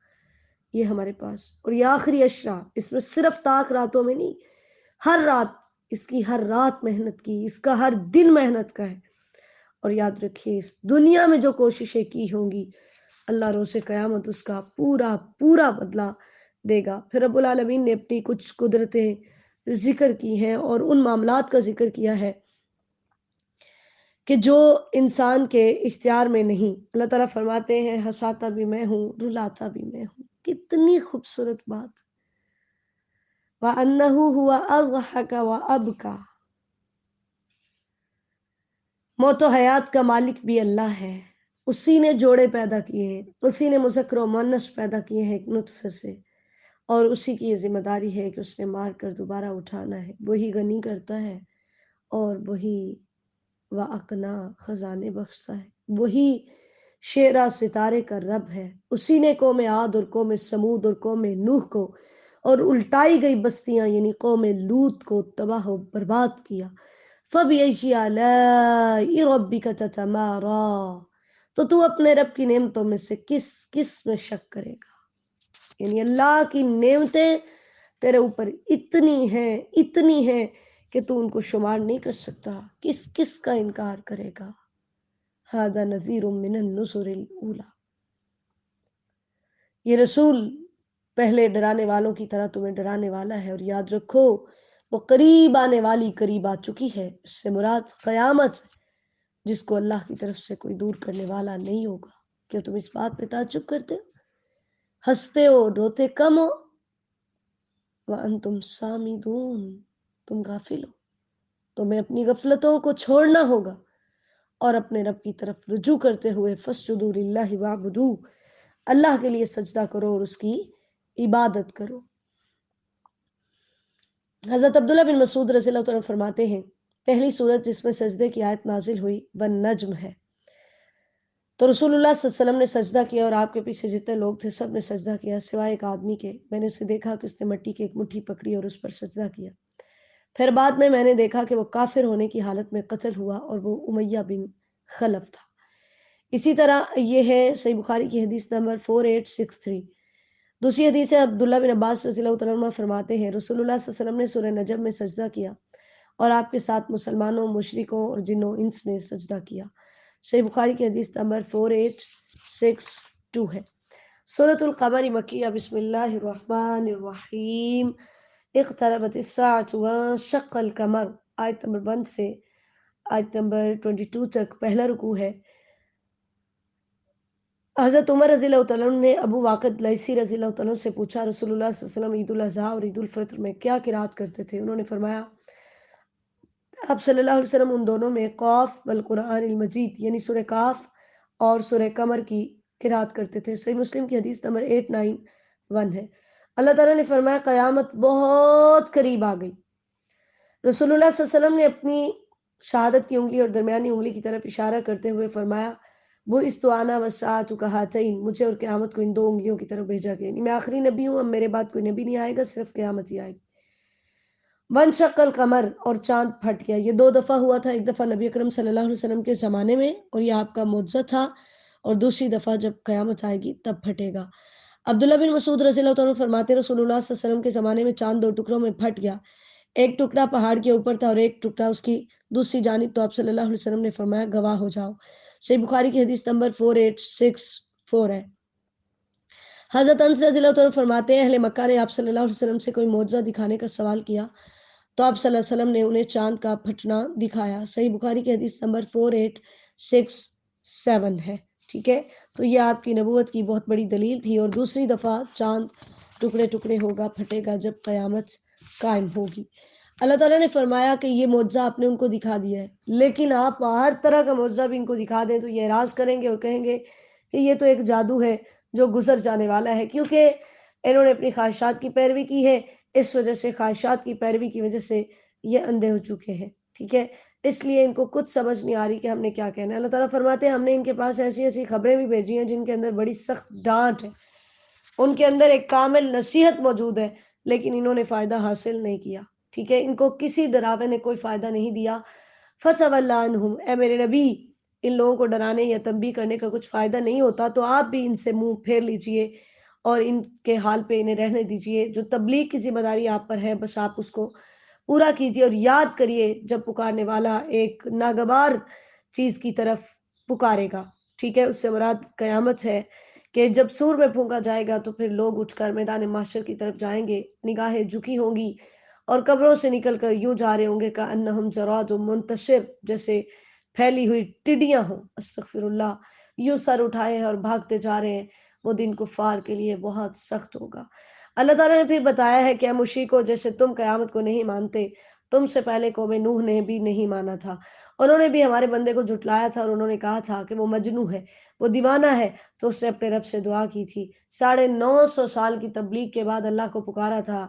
یہ ہمارے پاس، اور یہ آخری اشرا، اس میں صرف طاق راتوں میں نہیں، ہر رات، اس کی ہر رات محنت کی، اس کا ہر دن محنت کا ہے۔ اور یاد رکھیے اس دنیا میں جو کوششیں کی ہوں گی اللہ روز قیامت اس کا پورا بدلہ دے گا۔ پھر رب العالمین نے اپنی کچھ قدرتیں ذکر کی ہیں اور ان معاملات کا ذکر کیا ہے کہ جو انسان کے اختیار میں نہیں۔ اللہ تعالیٰ فرماتے ہیں ہنساتا بھی میں ہوں، رلاتا بھی میں ہوں۔ کتنی خوبصورت بات۔ وَأَنَّهُ هُوَ أَضْحَكَ وَأَبْكَى، موت و حیات کا مالک بھی اللہ ہے، اسی نے جوڑے پیدا کیے ہیں، اسی نے مذکر و مؤنث پیدا کیے ہیں ایک نطفے سے، اور اسی کی یہ ذمہ داری ہے کہ اس نے مار کر دوبارہ اٹھانا ہے۔ وہی غنی کرتا ہے اور وہی وَأَقْنَا خزانے بخشتا ہے، وہی شعرا ستارے کا رب ہے۔ اسی نے قوم عاد اور قوم سمود اور قوم نوح کو اور الٹائی گئی بستیاں یعنی قوم لوط کو تباہ و برباد کیا۔ فَبِأَيِّ آلَاءِ رَبِّكَ تَتَمَارَىٰ، تو اپنے رب کی نعمتوں میں سے کس میں شک کرے گا؟ یعنی اللہ کی نعمتیں تیرے اوپر اتنی ہیں کہ تو ان کو شمار نہیں کر سکتا، کس کا انکار کرے گا؟ هَذَا نَذِيرٌ مِّنَ النُّذُرِ الْأُولَىٰ، یہ رسول پہلے ڈرانے والوں کی طرح تمہیں ڈرانے والا ہے، اور یاد رکھو وہ قریب آنے والی قریب آ چکی ہے۔ اس سے مراد قیامت، جس کو اللہ کی طرف سے کوئی دور کرنے والا نہیں ہوگا۔ کیا تم اس بات پہ تعجب کرتے ہو؟ ہنستے ہو، روتے کم ہو؟ وَأَنْتُمْ سَامِدُونَ، تم غافل ہو۔ تمہیں اپنی غفلتوں کو چھوڑنا ہوگا اور اپنے رب کی طرف رجوع کرتے ہوئے فَاسْجُدُوا لِلَّهِ وَاعْبُدُوهُ، اللہ کے لیے سجدہ کرو اور اس کی عبادت کرو۔ حضرت عبداللہ بن مسعود رضی اللہ عنہ فرماتے ہیں پہلی صورت جس میں سجدے کی آیت نازل ہوئی والنجم ہے، تو رسول اللہ صلی اللہ علیہ وسلم نے سجدہ کیا اور آپ کے پیچھے جتنے لوگ تھے سب نے سجدہ کیا سوائے ایک آدمی کے۔ میں نے اسے دیکھا کہ اس نے مٹی کی ایک مٹھی پکڑی اور اس پر سجدہ کیا۔ پھر بعد میں نے دیکھا کہ وہ کافر ہونے کی حالت میں قتل ہوا اور وہ امیہ بن خلف تھا۔ اسی طرح یہ ہے صحیح بخاری کی حدیث نمبر 4863۔ دوسری حدیث ہے عبداللہ بن عباس رضی اللہ عنہ فرماتے ہیں رسول اللہ صلی اللہ علیہ وسلم نے سورہ نجم میں سجدہ کیا اور آپ کے ساتھ مسلمانوں، مشرکوں اور جنوں انس نے سجدہ کیا۔ صحیح بخاری کی حدیث نمبر 4862 ہے۔ سورۃ القمر مکیہ، بسم اللہ الرحمن الرحیم۔ اقتربت الساعۃ وانشق القمر، آیت نمبر 1 سے آیت نمبر 22 تک پہلا رکوع ہے۔ حضرت عمر رضی اللہ عنہ نے ابو واقد لیثی رضی اللہ عنہ سے پوچھا رسول اللہ صلی اللہ علیہ وسلم عید الاضحیٰ اور عید الفطر میں کیا قرات کرتے تھے؟ انہوں نے فرمایا آپ صلی اللہ علیہ وسلم ان دونوں میں قاف والقرآن المجید یعنی سورہ کاف اور سورہ قمر کی قرات کرتے تھے۔ صحیح مسلم کی حدیث نمبر 891 ہے۔ اللہ تعالیٰ نے فرمایا قیامت بہت قریب آ گئی۔ رسول اللہ صلی اللہ علیہ وسلم نے اپنی شہادت کی انگلی اور درمیانی انگلی کی طرف اشارہ کرتے ہوئے فرمایا وہ استوانا وساعت کہاتین، مجھے اور قیامت کو ان دو انگلیوں کی طرف بھیجا گیا، یعنی میں آخری نبی ہوں، اب میرے بعد کوئی نبی نہیں آئے گا، صرف قیامت ہی آئے گی۔ وانشق القمر، اور چاند پھٹ گیا۔ یہ 2 دفعہ ہوا تھا، ایک دفعہ نبی اکرم صلی اللہ علیہ وسلم کے زمانے میں اور یہ آپ کا معجزہ تھا، اور دوسری دفعہ جب قیامت آئے گی تب پھٹے گا۔ عبداللہ بن مسعود رضی اللہ عنہ فرماتے رسول اللہ صلی اللہ علیہ وسلم کے زمانے میں چاند 2 ٹکڑوں میں پھٹ گیا، ایک ٹکڑا پہاڑ کے اوپر تھا اور ایک ٹکڑا اس کی دوسری جانب، تو آپ صلی اللہ علیہ وسلم نے فرمایا گواہ ہو جاؤ۔ صحیح بخاری کی حدیث نمبر 4864 ہے۔ حضرت انس رضی اللہ عنہ فرماتے ہیں اہل مکہ نے آپ صلی اللہ علیہ وسلم سے کوئی معجزہ دکھانے کا سوال کیا تو آپ صلی اللہ علیہ وسلم نے انہیں چاند کا پھٹنا دکھایا۔ صحیح بخاری کی حدیث نمبر 4867 ہے۔ ٹھیک ہے، تو یہ آپ کی نبوت کی بہت بڑی دلیل تھی، اور دوسری دفعہ چاند ٹکڑے ٹکڑے ہوگا، پھٹے گا جب قیامت قائم ہوگی۔ اللہ تعالیٰ نے فرمایا کہ یہ معجزہ آپ نے ان کو دکھا دیا ہے، لیکن آپ ہر طرح کا معجزہ بھی ان کو دکھا دیں تو یہ اعراض کریں گے اور کہیں گے کہ یہ تو ایک جادو ہے جو گزر جانے والا ہے، کیونکہ انہوں نے اپنی خواہشات کی پیروی کی ہے، اس وجہ سے خواہشات کی پیروی کی وجہ سے یہ اندھے ہو چکے ہیں۔ ٹھیک ہے، اس لیے ان کو کچھ سمجھ نہیں آ رہی کہ ہم نے کیا کہنا ہے۔ اللہ تعالیٰ فرماتے ہیں ہم نے ان کے پاس ایسی ایسی خبریں بھی بھیجی ہیں جن کے اندر بڑی سخت ڈانٹ ہے، ان کے اندر ایک کامل نصیحت موجود ہے، لیکن انہوں نے فائدہ حاصل نہیں کیا۔ ٹھیک ہے، ان کو کسی ڈراوے نے کوئی فائدہ نہیں دیا۔ فَتَوَلَّ عَنْهُمْ، اے میرے نبی ان لوگوں کو ڈرانے یا تنبیہ کرنے کا کچھ فائدہ نہیں ہوتا، تو آپ بھی ان سے منہ پھیر لیجئے اور ان کے حال پہ انہیں رہنے دیجئے۔ جو تبلیغ کی ذمہ داری آپ پر ہے بس آپ اس کو پورا کیجئے اور یاد کریے جب پکارنے والا ایک ناگوار چیز کی طرف پکارے گا۔ ٹھیک ہے، اس سے مراد قیامت ہے کہ جب سور میں پھونکا جائے گا تو پھر لوگ اٹھ کر میدان محشر کی طرف جائیں گے، نگاہیں جھکی ہوں گی اور قبروں سے نکل کر یوں جا رہے ہوں گے کأنہم جراد منتشر، جیسے پھیلی ہوئی ٹڈیاں ہوں، استغفر اللہ، یوں سر اٹھائے ہیں اور بھاگتے جا رہے ہیں، وہ دن کفار کے لیے بہت سخت ہوگا۔ اللہ تعالیٰ نے پھر بتایا ہے کہ اے مشرکو، جیسے تم قیامت کو نہیں مانتے، تم سے پہلے قوم نوح نے بھی نہیں مانا تھا، انہوں نے بھی ہمارے بندے کو جھٹلایا تھا، اور انہوں نے کہا تھا کہ وہ مجنوں ہے، وہ دیوانہ ہے۔ تو اس نے اپنے رب سے دعا کی تھی، 950 سال کی تبلیغ کے بعد اللہ کو پکارا تھا،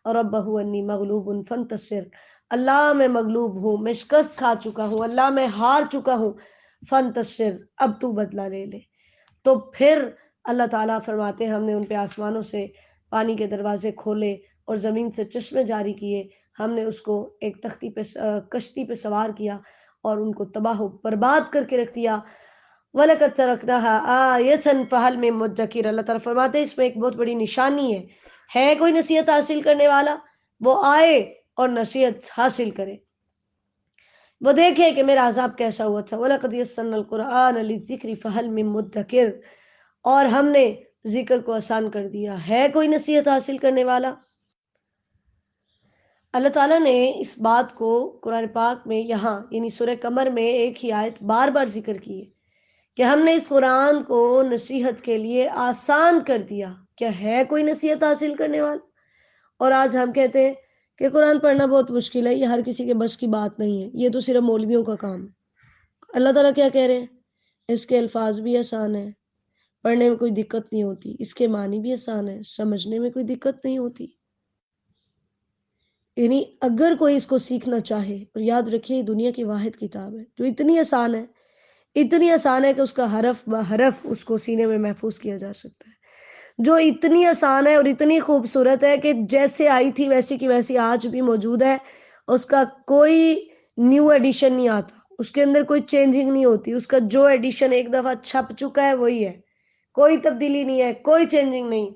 اور ربہ انی مغلوب فانتصر، اللہ میں مغلوب ہوں، میں شکست کھا چکا ہوں، اللہ میں ہار چکا ہوں، فانتصر، اب تو بدلہ لے لے۔ تو پھر اللہ تعالیٰ فرماتے ہیں ہم نے ان پہ آسمانوں سے پانی کے دروازے کھولے اور زمین سے چشمے جاری کیے، ہم نے اس کو ایک تختی پہ کشتی پہ سوار کیا اور ان کو تباہ و برباد کر کے رکھ دیا۔ وَلَقَدْ تَرَكْنَاهَا آیَةً فَهَلْ مِن مُدَّکِرٍ، اللہ تعالیٰ فرماتے ہیں اس میں ایک بہت بڑی نشانی ہے کوئی نصیحت حاصل کرنے والا؟ وہ آئے اور نصیحت حاصل کرے، وہ دیکھے کہ میرا عذاب کیسا ہوا تھا۔ وَلَقَدْ يَسَّرْنَا الْقُرْآنَ لِلذِّكْرِ فَهَلْ مِن مُدَّکِرٍ، اور ہم نے ذکر کو آسان کر دیا، ہے کوئی نصیحت حاصل کرنے والا؟ اللہ تعالیٰ نے اس بات کو قرآن پاک میں یہاں یعنی سورہ قمر میں ایک ہی آیت بار بار ذکر کی ہے کہ ہم نے اس قرآن کو نصیحت کے لیے آسان کر دیا۔ کیا ہے کوئی نصیحت حاصل کرنے والا؟ اور آج ہم کہتے ہیں کہ قرآن پڑھنا بہت مشکل ہے، یہ ہر کسی کے بس کی بات نہیں ہے، یہ تو صرف مولویوں کا کام ہے۔ اللہ تعالیٰ کیا کہہ رہے ہیں؟ اس کے الفاظ بھی آسان ہیں، پڑھنے میں کوئی دقت نہیں ہوتی، اس کے معنی بھی آسان ہے، سمجھنے میں کوئی دقت نہیں ہوتی۔ یعنی اگر کوئی اس کو سیکھنا چاہے، اور یاد رکھیے یہ دنیا کی واحد کتاب ہے جو اتنی آسان ہے، اتنی آسان ہے کہ اس کا حرف بہ حرف اس کو سینے میں محفوظ کیا جا سکتا ہے، جو اتنی آسان ہے اور اتنی خوبصورت ہے کہ جیسے آئی تھی ویسی کی ویسی آج بھی موجود ہے، اس کا کوئی نیو ایڈیشن نہیں آتا، اس کے اندر کوئی چینجنگ نہیں ہوتی، اس کا جو ایڈیشن ایک دفعہ چھپ چکا ہے وہی ہے، کوئی تبدیلی نہیں ہے، کوئی چینجنگ نہیں۔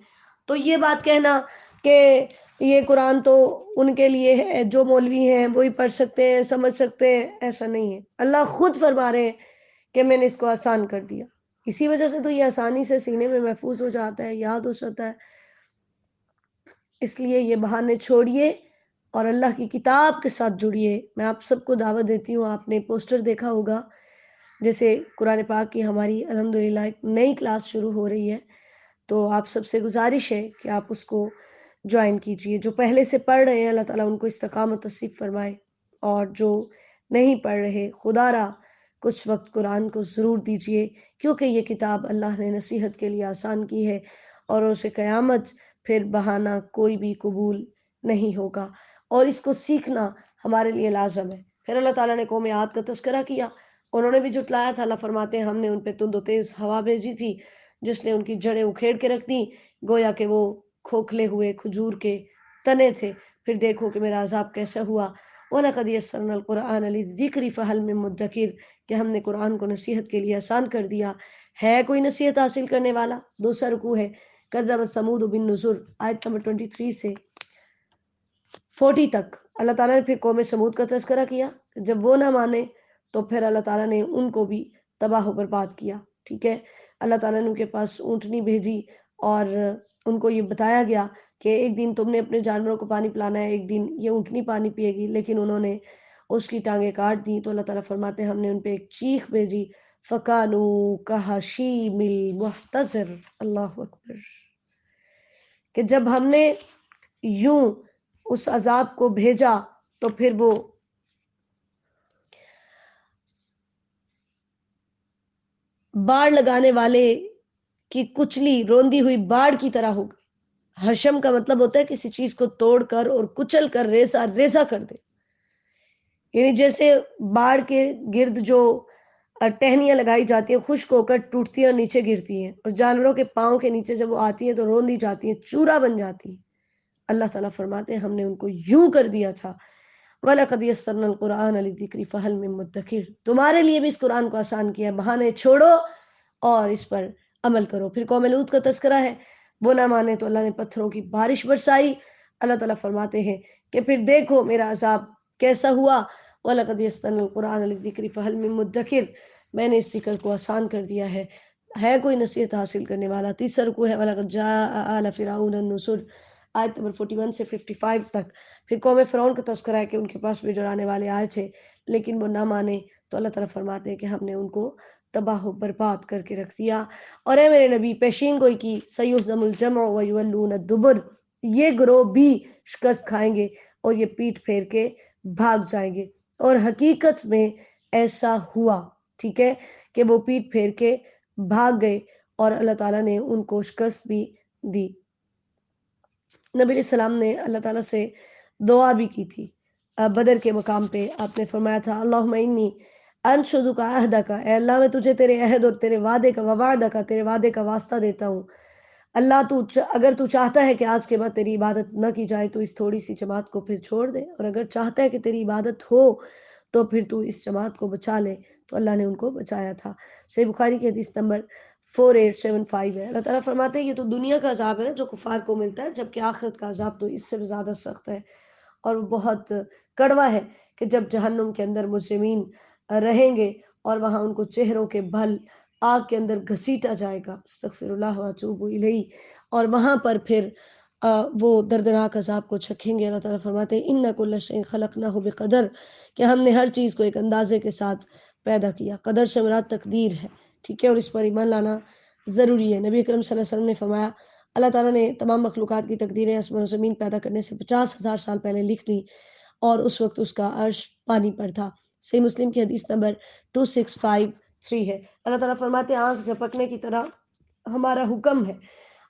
تو یہ بات کہنا کہ یہ قرآن تو ان کے لیے ہے جو مولوی ہیں وہی پڑھ سکتے ہیں سمجھ سکتے ہیں، ایسا نہیں ہے۔ اللہ خود فرما رہے ہیں کہ میں نے اس کو آسان کر دیا، اسی وجہ سے تو یہ آسانی سے سینے میں محفوظ ہو جاتا ہے، یاد ہو سکتا ہے۔ اس لیے یہ بہانے چھوڑیے اور اللہ کی کتاب کے ساتھ جڑیے۔ میں آپ سب کو دعوت دیتی ہوں، آپ نے پوسٹر دیکھا ہوگا، جیسے قرآن پاک کی ہماری الحمدللہ ایک نئی کلاس شروع ہو رہی ہے، تو آپ سب سے گزارش ہے کہ آپ اس کو جوائن کیجئے۔ جو پہلے سے پڑھ رہے ہیں اللہ تعالیٰ ان کو استقامت نصیب فرمائے، اور جو نہیں پڑھ رہے خدا را کچھ وقت قرآن کو ضرور دیجئے، کیونکہ یہ کتاب اللہ نے نصیحت کے لیے آسان کی ہے، اور اسے قیامت پھر بہانہ کوئی بھی قبول نہیں ہوگا، اور اس کو سیکھنا ہمارے لیے لازم ہے۔ پھر اللہ تعالیٰ نے قوم عاد کا تذکرہ کیا، انہوں نے بھی جھٹلایا تھا۔ اللہ فرماتے ہیں ہم نے ان پہ تند و تیز ہوا بھیجی تھی جس نے ان کی جڑیں اکھیڑ کے رکھ دیں، گویا کہ وہ کھوکھلے ہوئے کھجور کے تنے تھے۔ پھر دیکھو کہ میرا عذاب کیسا ہوا۔ وَلَقَدْ يَسَّرْنَا الْقُرْآنَ لِلذِّكْرِ فَهَلْ مِن مُدَّكِرٍ، کہ ہم نے قرآن کو نصیحت کے لیے آسان کر دیا، ہے کوئی نصیحت حاصل کرنے والا؟ دوسرا رکوع ہے کذبت ثمود بالنذر، آیت نمبر 23 سے 40 تک۔ اللہ تعالیٰ نے پھر قوم سمود کا تذکرہ کیا، جب وہ نہ مانے تو پھر اللہ تعالیٰ نے ان کو بھی تباہ و برباد کیا، ٹھیک ہے۔ اللہ تعالیٰ نے ان کے پاس اونٹنی بھیجی، اور ان کو یہ بتایا گیا کہ ایک دن تم نے اپنے جانوروں کو پانی پلانا ہے، ایک دن یہ اونٹنی پانی پیے گی، لیکن انہوں نے اس کی ٹانگیں کاٹ دی، تو اللہ تعالیٰ فرماتے ہیں ہم نے ان پہ ایک چیخ بھیجی، فَكَانُوا كَحَشِيمِ الْمُحْتَظِرِ، اللہ اکبر، کہ جب ہم نے یوں اس عذاب کو بھیجا تو پھر وہ باڑ لگانے والے کی کچلی روندی ہوئی باڑ کی طرح ہو گئی۔ حشم کا مطلب ہوتا ہے کسی چیز کو توڑ کر اور کچل کر ریزہ ریزہ کر دے، یعنی جیسے باڑ کے گرد جو ٹہنیاں لگائی جاتی ہیں خشک ہو کر ٹوٹتی ہیں اور نیچے گرتی ہیں، اور جانوروں کے پاؤں کے نیچے جب وہ آتی ہیں تو روندی جاتی ہیں، چورا بن جاتی ہیں۔ اللہ تعالیٰ فرماتے ہیں ہم نے ان کو یوں کر دیا تھا۔ وَلَقَدْ يَسَّرْنَا الْقُرْآنَ لِلذِّكْرِ فَهَلْ مِن مُدَّكِرٍ، تمہارے لیے بھی اس قرآن کو آسان کیا ہے، بہانے چھوڑو اور اس پر عمل کرو۔ پھر قوم لوط کا تذکرہ ہے، وہ نہ مانے تو اللہ نے پتھروں کی بارش برسائی۔ اللہ تعالیٰ فرماتے ہیں کہ پھر دیکھو میرا عذاب کیسا ہوا۔ وَلَقَدْ يَسَّرْنَا الْقُرْآنَ لِلذِّكْرِ فَهَلْ مِن مُدَّكِرٍ، میں نے اس ذکر کو آسان کر دیا ہے کوئی نصیحت حاصل کرنے والا؟ تیسرا رکوع ہے وَلَقَدْ جَاءَ آلَ فِرْعَوْنَ النُّذُرُ، آیت نمبر 41 سے 55 تک۔ پھر قوم فرعون کا تذکرہ ہے کہ ان کے پاس بھی ڈرانے والے آئے تھے لیکن وہ نہ مانے، تو اللہ تعالیٰ فرماتے ہیں کہ ہم نے ان کو تباہ و برباد کر کے رکھ دیا۔ اور اے میرے نبی پیشین گوئی کی سیہزم الجمع ویولون الدبر، یہ گروہ بھی شکست کھائیں گے اور یہ پیٹ پھیر کے بھاگ جائیں گے، اور حقیقت میں ایسا ہوا، ٹھیک ہے، کہ وہ پیٹ پھیر کے بھاگ گئے اور اللہ تعالیٰ نے ان کو شکست بھی دی۔ نبی علیہ السلام نے اللہ تعالیٰ سے دعا بھی کی تھی بدر کے مقام پہ، آپ نے فرمایا تھا اللہم انی انشدک عہدک، اے اللہ میں تجھے تیرے عہد اور تیرے وعدے کا ووعدک، تیرے وعدے کا واسطہ دیتا ہوں، اللہ اگر تو چاہتا ہے کہ آج کے بعد تیری عبادت نہ کی جائے تو اس تھوڑی سی جماعت کو پھر چھوڑ دے، اور اگر چاہتا ہے کہ تیری عبادت ہو تو پھر تو اس جماعت کو بچا لے۔ تو اللہ نے ان کو بچایا تھا۔ صحیح بخاری کی حدیث نمبر 4875 ہے۔ اللہ تعالیٰ فرماتے ہیں یہ تو دنیا کا عذاب ہے جو کفار کو ملتا ہے، جبکہ آخرت کا عذاب تو اس سے بھی زیادہ سخت ہے اور وہ بہت کڑوا ہے، کہ جب جہنم کے اندر مجرمین رہیں گے اور وہاں ان کو چہروں کے بھل آگ کے اندر گھسیٹا جائے گا، استغفر اللہ واتوب الیہ، اور وہاں پر پھر وہ دردناک عذاب کو چکھیں گے۔ اللہ تعالیٰ فرماتے ہیں اِنَّ كُلَّ شَيْءٍ خَلَقْنَاهُ بِقَدَرٍ، کہ ہم نے ہر چیز کو ایک اندازے کے ساتھ پیدا کیا۔ قدر سے مراد تقدیر ہے، ٹھیک ہے، اور اس پر ایمان لانا ضروری ہے۔ نبی اکرم صلی اللہ علیہ وسلم نے فرمایا اللہ تعالیٰ نے تمام مخلوقات کی تقدیریں آسمان و زمین پیدا کرنے سے 50,000 سال پہلے لکھ لی، اور اس وقت اس کا عرش پانی پر تھا۔ صحیح مسلم کی حدیث نمبر 2653 ہے۔ اللہ تعالیٰ فرماتے ہیں آنکھ جھپکنے کی طرح ہمارا حکم ہے،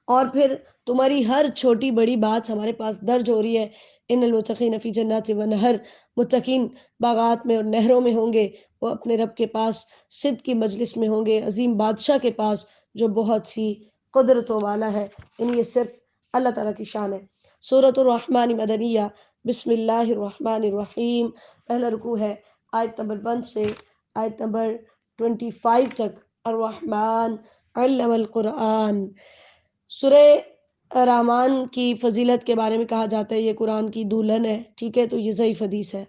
اور پھر تمہاری ہر چھوٹی بڑی بات ہمارے پاس درج ہو رہی ہے۔ ان المتقین فی جنات و نہر، متقین باغات میں اور نہروں میں ہوں گے، وہ اپنے رب کے پاس صدق کی مجلس میں ہوں گے، عظیم بادشاہ کے پاس جو بہت ہی قدرتوں والا ہے۔ یہ صرف اللہ تعالیٰ کی شان ہے۔ سورۃ الرحمن مدنیہ، بسم اللہ الرحمن الرحیم، پہلا رکوع ہے آیت نمبر 1 سے آیت نمبر 25 تک۔ الرحمن علم القرآن، سورہ رحمان کی فضیلت کے بارے میں کہا جاتا ہے یہ قرآن کی دلہن ہے، ٹھیک ہے، تو یہ ضعیف حدیث ہے۔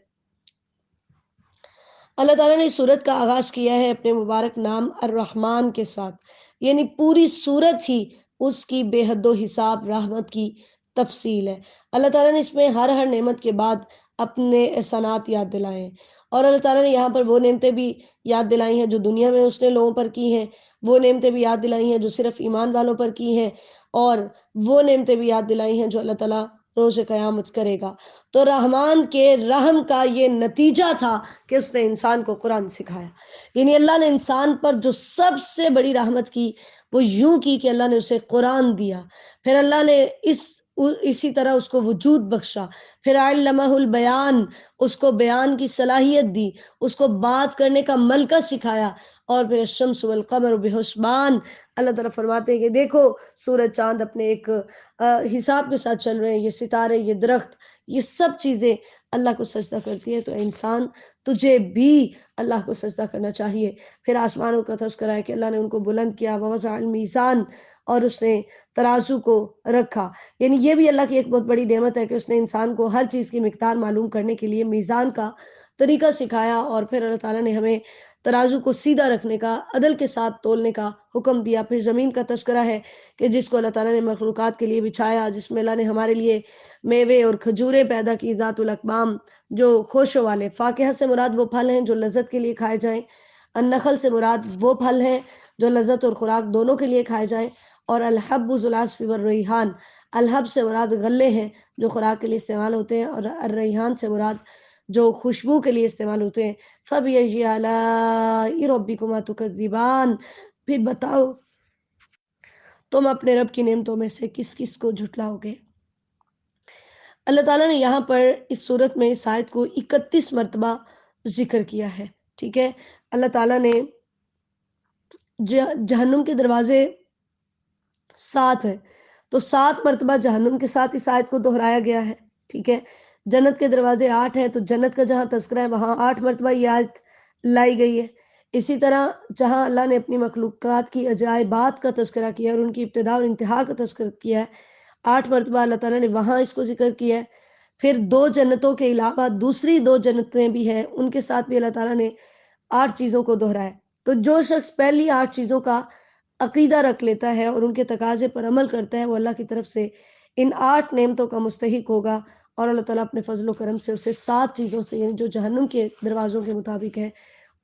اللہ تعالیٰ نے سورت کا آغاز کیا ہے اپنے مبارک نام الرحمن کے ساتھ، یعنی پوری سورت ہی اس کی بے حد و حساب رحمت کی تفصیل ہے۔ اللہ تعالیٰ نے اس میں ہر نعمت کے بعد اپنے احسانات یاد دلائے ہیں، اور اللہ تعالیٰ نے یہاں پر وہ نعمتیں بھی یاد دلائی ہیں جو دنیا میں اس نے لوگوں پر کی ہیں، وہ نعمتیں بھی یاد دلائی ہیں جو صرف ایمان والوں پر کی ہیں، اور وہ نعمتیں بھی یاد دلائی ہیں جو اللہ تعالیٰ روز قیامت کرے گا۔ تو رحمان کے رحم کا یہ نتیجہ تھا کہ اس نے انسان کو قرآن سکھایا، یعنی اللہ نے انسان پر جو سب سے بڑی رحمت کی وہ یوں کی کہ اللہ نے اسے قرآن دیا، پھر اللہ نے اسی طرح اس کو وجود بخشا، پھر علمہ البیان، اس کو بیان کی صلاحیت دی، اس کو بات کرنے کا ملکہ سکھایا، اور پھر الشمس والقمر بحسبان، اللہ تعالیٰ فرماتے ہیں کہ دیکھو سورج چاند اپنے ایک حساب کے ساتھ چل رہے ہیں، یہ ستارے، یہ درخت، یہ سب چیزیں اللہ کو سجدہ کرتی ہے، تو انسان تجھے بھی اللہ کو سجدہ کرنا چاہیے۔ پھر آسمانوں کا تذکرہ ہے کہ اللہ نے ان کو بلند کیا، ووضع المیزان، اور اس نے ترازو کو رکھا، یعنی یہ بھی اللہ کی ایک بہت بڑی نعمت ہے کہ اس نے انسان کو ہر چیز کی مقدار معلوم کرنے کے لیے میزان کا طریقہ سکھایا، اور پھر اللہ تعالیٰ نے ہمیں ترازو کو سیدھا رکھنے کا، عدل کے ساتھ تولنے کا حکم دیا۔ پھر زمین کا تذکرہ ہے کہ جس کو اللہ تعالیٰ نے مخلوقات کے لیے بچھایا، جس میں اللہ نے ہمارے لیے میوے اور کھجوریں پیدا کی، ذات الاکمام، جو خوشوں والے۔ فاکہہ سے مراد وہ پھل ہیں جو لذت کے لیے کھائے جائیں، النخل سے مراد وہ پھل ہیں جو لذت اور خوراک دونوں کے لیے کھائے جائیں، اور الحب ذو العصف والریحان، الحب سے مراد غلے ہیں جو خوراک کے لیے استعمال ہوتے ہیں، اور الریحان سے مراد جو خوشبو کے لیے استعمال ہوتے ہیں۔ فَبِأَيِّ آلَاءِ رَبِّكُمَا تُكَذِّبَانِ، پھر بتاؤ تم اپنے رب کی نعمتوں میں سے کس کس کو جھٹلاؤ گے۔ اللہ تعالیٰ نے یہاں پر اس صورت میں اس آیت کو 31 مرتبہ ذکر کیا ہے، ٹھیک ہے۔ اللہ تعالیٰ نے جہنم کے دروازے 7 ہیں، تو 7 مرتبہ جہنم کے ساتھ اس آیت کو دہرایا گیا ہے، ٹھیک ہے۔ جنت کے دروازے 8 ہیں، تو جنت کا جہاں تذکرہ ہے وہاں 8 مرتبہ یہ آیت لائی گئی ہے۔ اسی طرح جہاں اللہ نے اپنی مخلوقات کی عجائبات کا تذکرہ کیا ہے اور ان کی ابتدا اور انتہا کا تذکرہ کیا ہے، 8 مرتبہ اللہ تعالیٰ نے وہاں اس کو ذکر کیا ہے۔ پھر 2 جنتوں کے علاوہ دوسری 2 جنتیں بھی ہیں، ان کے ساتھ بھی اللہ تعالیٰ نے 8 چیزوں کو دہرایا۔ تو جو شخص پہلی 8 چیزوں کا عقیدہ رکھ لیتا ہے اور ان کے تقاضے پر عمل کرتا ہے، وہ اللہ کی طرف سے ان 8 نعمتوں کا مستحق ہوگا، اور اللہ تعالیٰ اپنے فضل و کرم سے اسے 7 چیزوں سے، یعنی جو جہنم کے دروازوں کے مطابق ہے،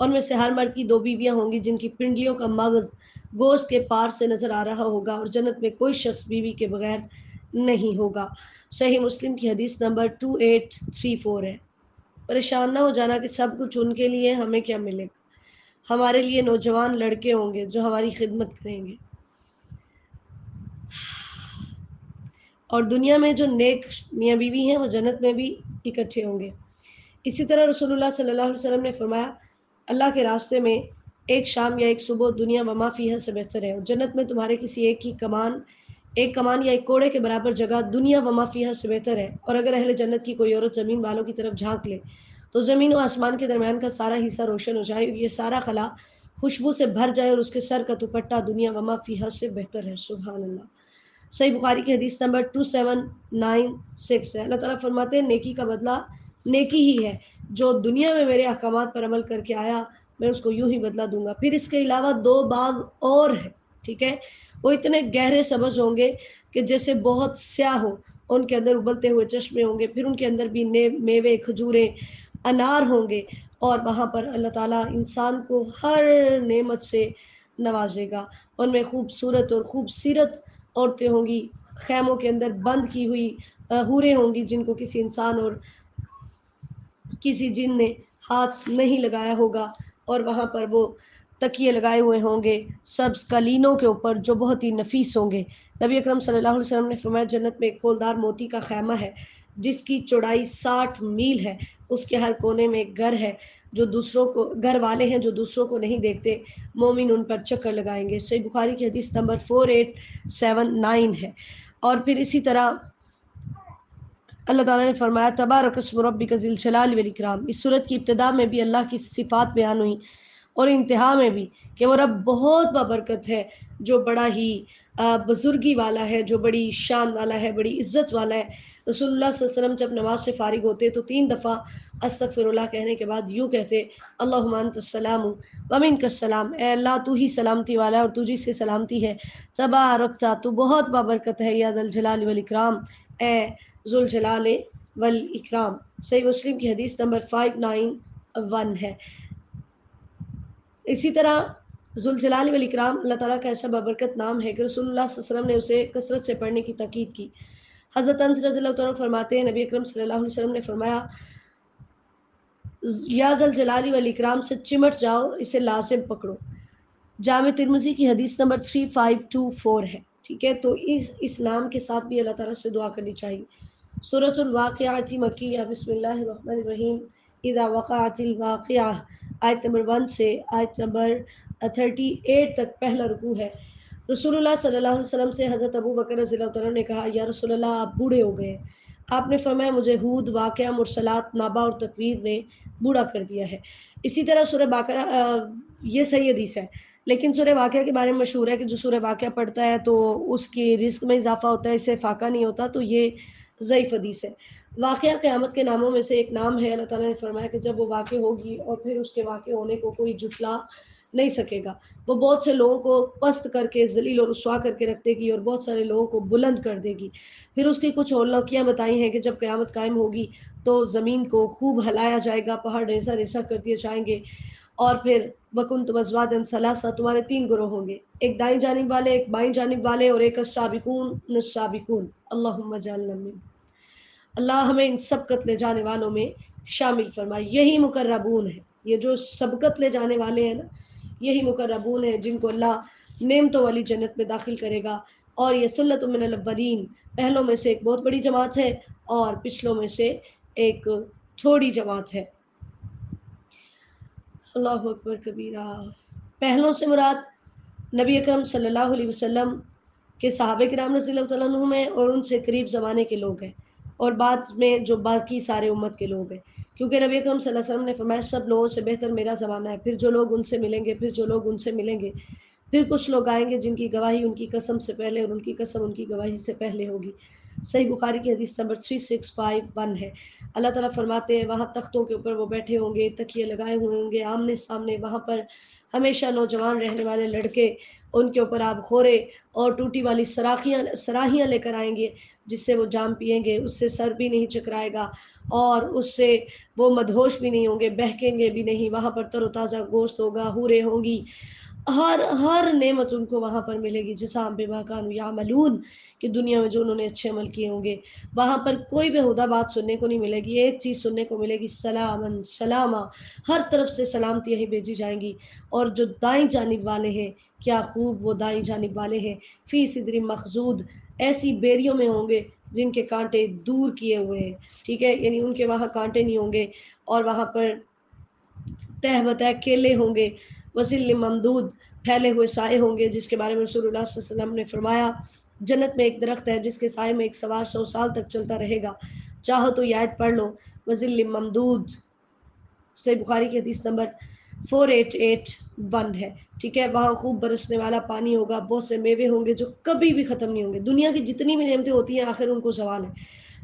ان میں سے ہر مرد کی 2 بیویاں ہوں گی جن کی پنڈلیوں کا مغز گوشت کے پار سے نظر آ رہا ہوگا، اور جنت میں کوئی شخص بیوی کے بغیر نہیں ہوگا۔ صحیح مسلم کی حدیث نمبر 2834 ہے۔ پریشان نہ ہو جانا کہ سب کچھ ان کے لیے، ہمیں کیا ملے گا۔ ہمارے لیے نوجوان لڑکے ہوں گے جو ہماری خدمت کریں گے، اور دنیا میں جو نیک میاں بیوی ہیں وہ جنت میں بھی اکٹھے ہوں گے۔ اسی طرح رسول اللہ صلی اللہ علیہ وسلم نے فرمایا، اللہ کے راستے میں ایک شام یا ایک صبح دنیا و ما فیہا سے بہتر ہے، اور جنت میں تمہارے کسی ایک کمان یا ایک کوڑے کے برابر جگہ دنیا و ما فیہا سے بہتر ہے۔ اور اگر اہل جنت کی کوئی عورت زمین والوں کی طرف جھانک لے تو زمین و آسمان کے درمیان کا سارا حصہ روشن ہو جائے، اور یہ سارا خلا خوشبو سے بھر جائے، اور اس کے سر کا دوپٹہ دنیا و ما فیہا سے بہتر ہے۔ سبحان اللہ۔ صحیح بخاری کی حدیث نمبر 2796 ہے۔ اللہ تعالیٰ فرماتے ہیں نیکی کا بدلہ نیکی ہی ہے، جو دنیا میں میرے احکامات پر عمل کر کے آیا میں اس کو یوں ہی بدلہ دوں گا۔ پھر اس کے علاوہ 2 باغ اور ہیں، ٹھیک ہے، وہ اتنے گہرے سبز ہوں گے کہ جیسے بہت سیاہ ہو، ان کے اندر ابلتے ہوئے چشمے ہوں گے، پھر ان کے اندر بھی میوے، کھجوریں، انار ہوں گے، اور وہاں پر اللہ تعالیٰ انسان کو ہر نعمت سے نوازے گا۔ ان میں خوبصورت اور خوبصیرت عورتیں ہوں گی، خیموں کے اندر بند کی ہوئی حوریں ہوں گی جن کو کسی انسان اور کسی جن نے ہاتھ نہیں لگایا ہوگا، اور وہاں پر وہ تکیے لگائے ہوئے ہوں گے سبز قالینوں کے اوپر جو بہت ہی نفیس ہوں گے۔ نبی اکرم صلی اللہ علیہ وسلم نے فرمایا، جنت میں ایک پھولدار موتی کا خیمہ ہے جس کی چوڑائی 60 میل ہے، اس کے ہر کونے میں ایک گھر والے ہیں جو دوسروں کو نہیں دیکھتے، مومن ان پر چکر لگائیں گے۔ صحیح بخاری کی حدیث نمبر 4879 ہے۔ اور پھر اسی طرح اللہ تعالیٰ نے فرمایا، تبارک اسم ربک ذی الجلال والاکرام۔ اس صورت کی ابتدا میں بھی اللہ کی صفات بیان ہوئی اور انتہا میں بھی، کہ وہ رب بہت بابرکت ہے، جو بڑا ہی بزرگی والا ہے، جو بڑی شان والا ہے، بڑی عزت والا ہے۔ رسول اللہ صلی اللہ علیہ وسلم جب نماز سے فارغ ہوتے تو 3 دفعہ استغفر اللہ کہنے کے بعد یوں کہتے، اللہم انت السلام ومنک السلام، اے اللہ تو ہی سلامتی والا ہے اور تجھی سے سلامتی ہے، تبارکتا تو بہت بابرکت ہے، یا ذا الجلال والاکرام، اے ذو الجلال والاکرام۔ صحیح مسلم کی حدیث نمبر 591 ہے۔ اسی طرح ذوالجلال والاکرام اللہ تعالیٰ کا ایسا بابرکت نام ہے کہ رسول اللہ صلی اللہ علیہ وسلم نے اسے کثرت سے پڑھنے کی تاکید کی۔ حضرت انس رضی اللہ تعالیٰ فرماتے ہیں، نبی اکرم صلی اللہ علیہ وسلم نے فرمایا، یا ذوالجلال والاکرام سے چمٹ جاؤ، اسے لازم پکڑو۔ جامع ترمذی کی حدیث نمبر 3524 ہے، ٹھیک ہے۔ تو اس نام کے ساتھ بھی اللہ تعالیٰ سے دعا کرنی چاہیے۔ سورۃ الواقعہ مکیہ، بسم اللہ الرحمن الرحیم، اذا وقعت الواقعہ، آیت نمبر 1 سے آیت نمبر 38 تک پہلا رکوع ہے۔ رسول اللہ صلی اللہ علیہ وسلم سے حضرت ابو بکر رضی اللہ عنہ نے کہا، یا رسول اللہ آپ بوڑھے ہو گئے۔ آپ نے فرمایا، مجھے ہود، واقعہ، مرسلات، نابا اور تکویر نے بوڑھا کر دیا ہے۔ اسی طرح سورہ باقرہ، یہ صحیح حدیث ہے، لیکن سورہ واقعہ کے بارے میں مشہور ہے کہ جو سورہ واقعہ پڑھتا ہے تو اس کی رزق میں اضافہ ہوتا ہے، اس سے فاقہ نہیں ہوتا، تو یہ ضعیف حدیث ہے۔ واقعہ قیامت کے ناموں میں سے ایک نام ہے۔ اللہ تعالیٰ نے فرمایا کہ جب وہ واقع ہوگی اور پھر اس کے واقع ہونے کو کوئی جھٹلا نہیں سکے گا، وہ بہت سے لوگوں کو پست کر کے ذلیل اور رسوا کر کے رکھ دے گی اور بہت سارے لوگوں کو بلند کر دے گی۔ پھر اس کی کچھ اور لوکیاں بتائی ہیں کہ جب قیامت قائم ہوگی تو زمین کو خوب ہلایا جائے گا، پہاڑ ریزہ ریزہ کر دیے جائیں گے، اور پھر وَكُنْتُمْ أَزْوَاجًا ثَلَاثَةً، تمہارے 3 گروہ ہوں گے، ایک دائیں جانب والے، ایک بائیں جانب والے، اور ایک السابقون السابقون، اللہم اجعلنا منہم۔ اللہ ہمیں ان سبقت لے جانے والوں میں شامل فرمائے۔ یہی مقربون ہے، یہ جو سبقت لے جانے والے ہیں نا، یہی مقربون ہیں جن کو اللہ نعمتوں والی جنت میں داخل کرے گا۔ اور یہ ثلۃ من الاولین، پہلوں میں سے ایک بہت بڑی جماعت ہے اور پچھلوں میں سے ایک تھوڑی جماعت ہے۔ اللہ اکبر کبیرہ۔ پہلوں سے مراد نبی اکرم صلی اللہ علیہ وسلم کے صحابہ کرام رضی اللہ تعالیٰ عنہم ہیں، اور ان سے قریب زمانے کے لوگ ہیں، اور بعد میں جو باقی سارے امت کے لوگ ہیں، کیونکہ نبی اکرم صلی اللہ علیہ وسلم نے فرمایا، سب لوگوں سے بہتر میرا زمانہ ہے، پھر جو لوگ ان سے ملیں گے، پھر جو لوگ ان سے ملیں گے، پھر کچھ لوگ آئیں گے جن کی گواہی ان کی قسم سے پہلے اور ان کی قسم ان کی گواہی سے پہلے ہوگی۔ صحیح بخاری کی حدیث نمبر 3651 ہے۔ اللہ تعالیٰ فرماتے ہیں، وہاں تختوں کے اوپر وہ بیٹھے ہوں گے، تکیے لگائے ہوئے ہوں گے، آمنے سامنے وہاں پر ہمیشہ نوجوان رہنے والے لڑکے، ان کے اوپر آب خورے اور ٹوٹی والی سراہیاں لے کر آئیں گے، جس سے وہ جام پیئیں گے اس سے سر بھی نہیں چکرائے گا اور اس سے وہ مدہوش بھی نہیں ہوں گے، بہکیں گے بھی نہیں، وہاں پر تر و تازہ گوشت ہوگا، حوریں ہوں گی، ہر نعمت ان کو وہاں پر ملے گی، جزاء بما کانوا یعملون، کہ دنیا میں جو انہوں نے اچھے عمل کیے ہوں گے۔ وہاں پر کوئی بےہودہ بات سننے کو نہیں ملے گی، ایک چیز سننے کو ملے گی، سلامن سلامہ، ہر طرف سے سلامتیاں ہی بھیجی جائیں گی۔ اور جو دائیں جانب والے ہیں، کیا خوب وہ دائیں جانب والے ہیں، فی صدر مخضود، ایسی بیریوں میں ہوں گے جن کے کانٹے دور کیے ہوئے ہیں، ٹھیک ہے، یعنی ان کے وہاں کانٹے نہیں ہوں گے، اور وہاں پر تہ بتہ کیلے ہوں گے، وسیل ممدود، پھیلے ہوئے سائے ہوں گے، جس کے بارے میں رسول اللہ صلی اللہ علیہ وسلم نے فرمایا جنت میں ایک درخت ہے جس کے سائے میں ایک سوار 100 سال تک چلتا رہے گا۔ چاہو تو یہ آیت پڑھ لو، وسیل ممدود، صحیح بخاری کی حدیث نمبر 4881 ہے، ٹھیک ہے، وہاں خوب برسنے والا پانی ہوگا، بہت سے میوے ہوں گے جو کبھی بھی ختم نہیں ہوں گے، دنیا کی جتنی بھی نعمتیں ہوتی ہیں آخر ان کو زوال ہے،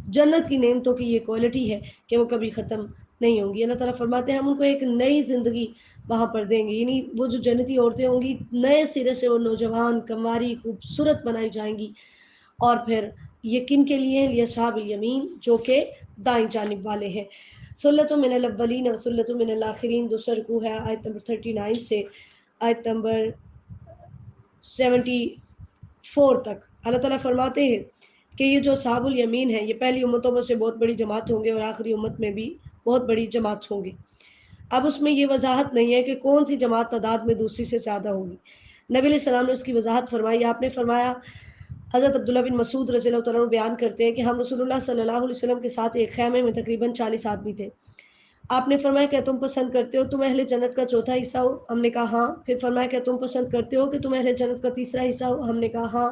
جنت کی نعمتوں کی یہ کوالٹی ہے کہ وہ کبھی ختم نہیں ہوں گی۔ اللہ تعالیٰ فرماتے ہیں ہم ان کو ایک نئی زندگی وہاں پر دیں گے، یعنی وہ جو جنتی عورتیں ہوں گی نئے سرے سے وہ نوجوان کنواری خوبصورت بنائی جائیں گی۔ اور پھر یہ کن کے لیے لیصحاب الیمین، جو کہ دائیں جانب والے ہیں۔ سلۃ من الاولین و سلۃ من الاخرین، دوسرا رکوع ہے آیت نمبر 39 سے آیت نمبر 74 تک۔ اللہ تعالیٰ فرماتے ہیں کہ یہ جو اصحاب الیمین ہیں یہ پہلی امتوں میں سے بہت بڑی جماعت ہوں گے اور آخری امت میں بھی بہت بڑی جماعت ہوں گی۔ اب اس میں یہ وضاحت نہیں ہے کہ کون سی جماعت تعداد میں دوسری سے زیادہ ہوگی۔ نبی علیہ السلام نے اس کی وضاحت فرمائی، آپ نے فرمایا، حضرت عبداللہ بن مسعود رضی اللہ تعالیٰ عنہ بیان کرتے ہیں کہ ہم رسول اللہ صلی اللہ علیہ وسلم کے ساتھ ایک خیمے میں تقریباً 40 آدمی تھے۔ آپ نے فرمایا کہ تم پسند کرتے ہو تم اہل جنت کا چوتھا حصہ ہو؟ ہم نے کہا ہاں۔ پھر فرمایا کہ تم پسند کرتے ہو کہ تم اہل جنت کا تیسرا حصہ ہو؟ ہم نے کہا ہاں۔